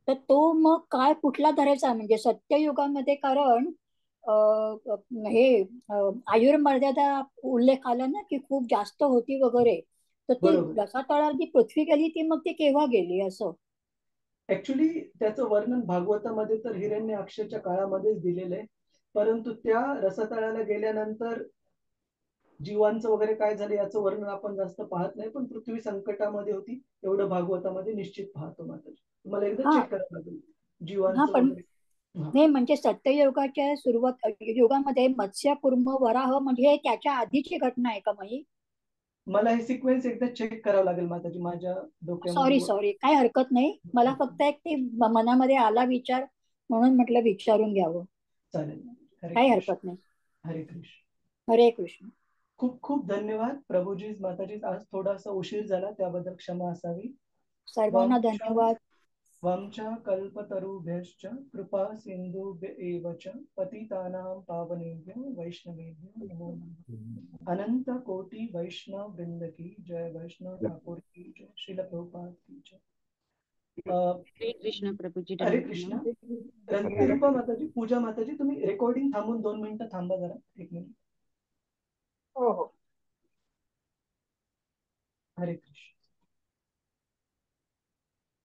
तर तो मग काय कुठला धरायचा? म्हणजे सत्ययुगामध्ये, कारण हे आयुर्मर्यादा उल्लेख आला ना की खूप जास्त होती वगैरे, तर ती रसातळाला जी पृथ्वी गेली ती मग ती केव्हा गेली असं? ऍक्च्युली त्याचं वर्णन भागवतामध्ये तर हिरण्याक्षच्या काळामध्येच दिलेलं आहे, परंतु त्या रसातळाला गेल्यानंतर जीवांचं वगैरे काय झालं याचं वर्णन आपण जास्त पाहत नाही, पण पृथ्वी संकटामध्ये होती एवढं भागवतामध्ये निश्चित पाहतो. माताजी तुम्हाला एकदा चेक करायला लागेल जीवांचं पण वगैरे. नाही म्हणजे सत्ययुगाच्या सुरुवात युगामध्ये मत्स्य कुर्म वराह म्हणजे त्याच्या आधीची घटना आहे का मग? मला हे सिक्वेन्स एकदा चेक करावं लागेल माताजी माझ्या डोक्यामध्ये. सॉरी काय हरकत नाही. मला फक्त एक ते मनामध्ये आला विचार म्हणून म्हटलं विचारून घ्यावं. चालेल, काही हरकत नाही. हरे कृष्ण. हरे कृष्ण. खूप खूप धन्यवाद प्रभूजी माताजी. आज थोडासा उशीर झाला त्याबद्दल क्षमा असावी. सर्वांना धन्यवाद. वंचा कल्पतरुभ्यश्च कृपा सिंधुभ्यैव च पतितानां पावनेभ्यो वैष्णवेभ्यो नमो नमः. अनंत कोटि वैष्णव वृंद की जय. वैष्णव ठाकुर की जय. श्रील प्रभुपाद की जय. हरे कृष्ण प्रभूजी. हरे कृष्ण. निरुपा माताजी, पूजा माताजी, तुम्ही रेकॉर्डिंग थांबून 2 मिनिटं थांबा जरा. 1 मिनिट. हो हो. हरे कृष्ण.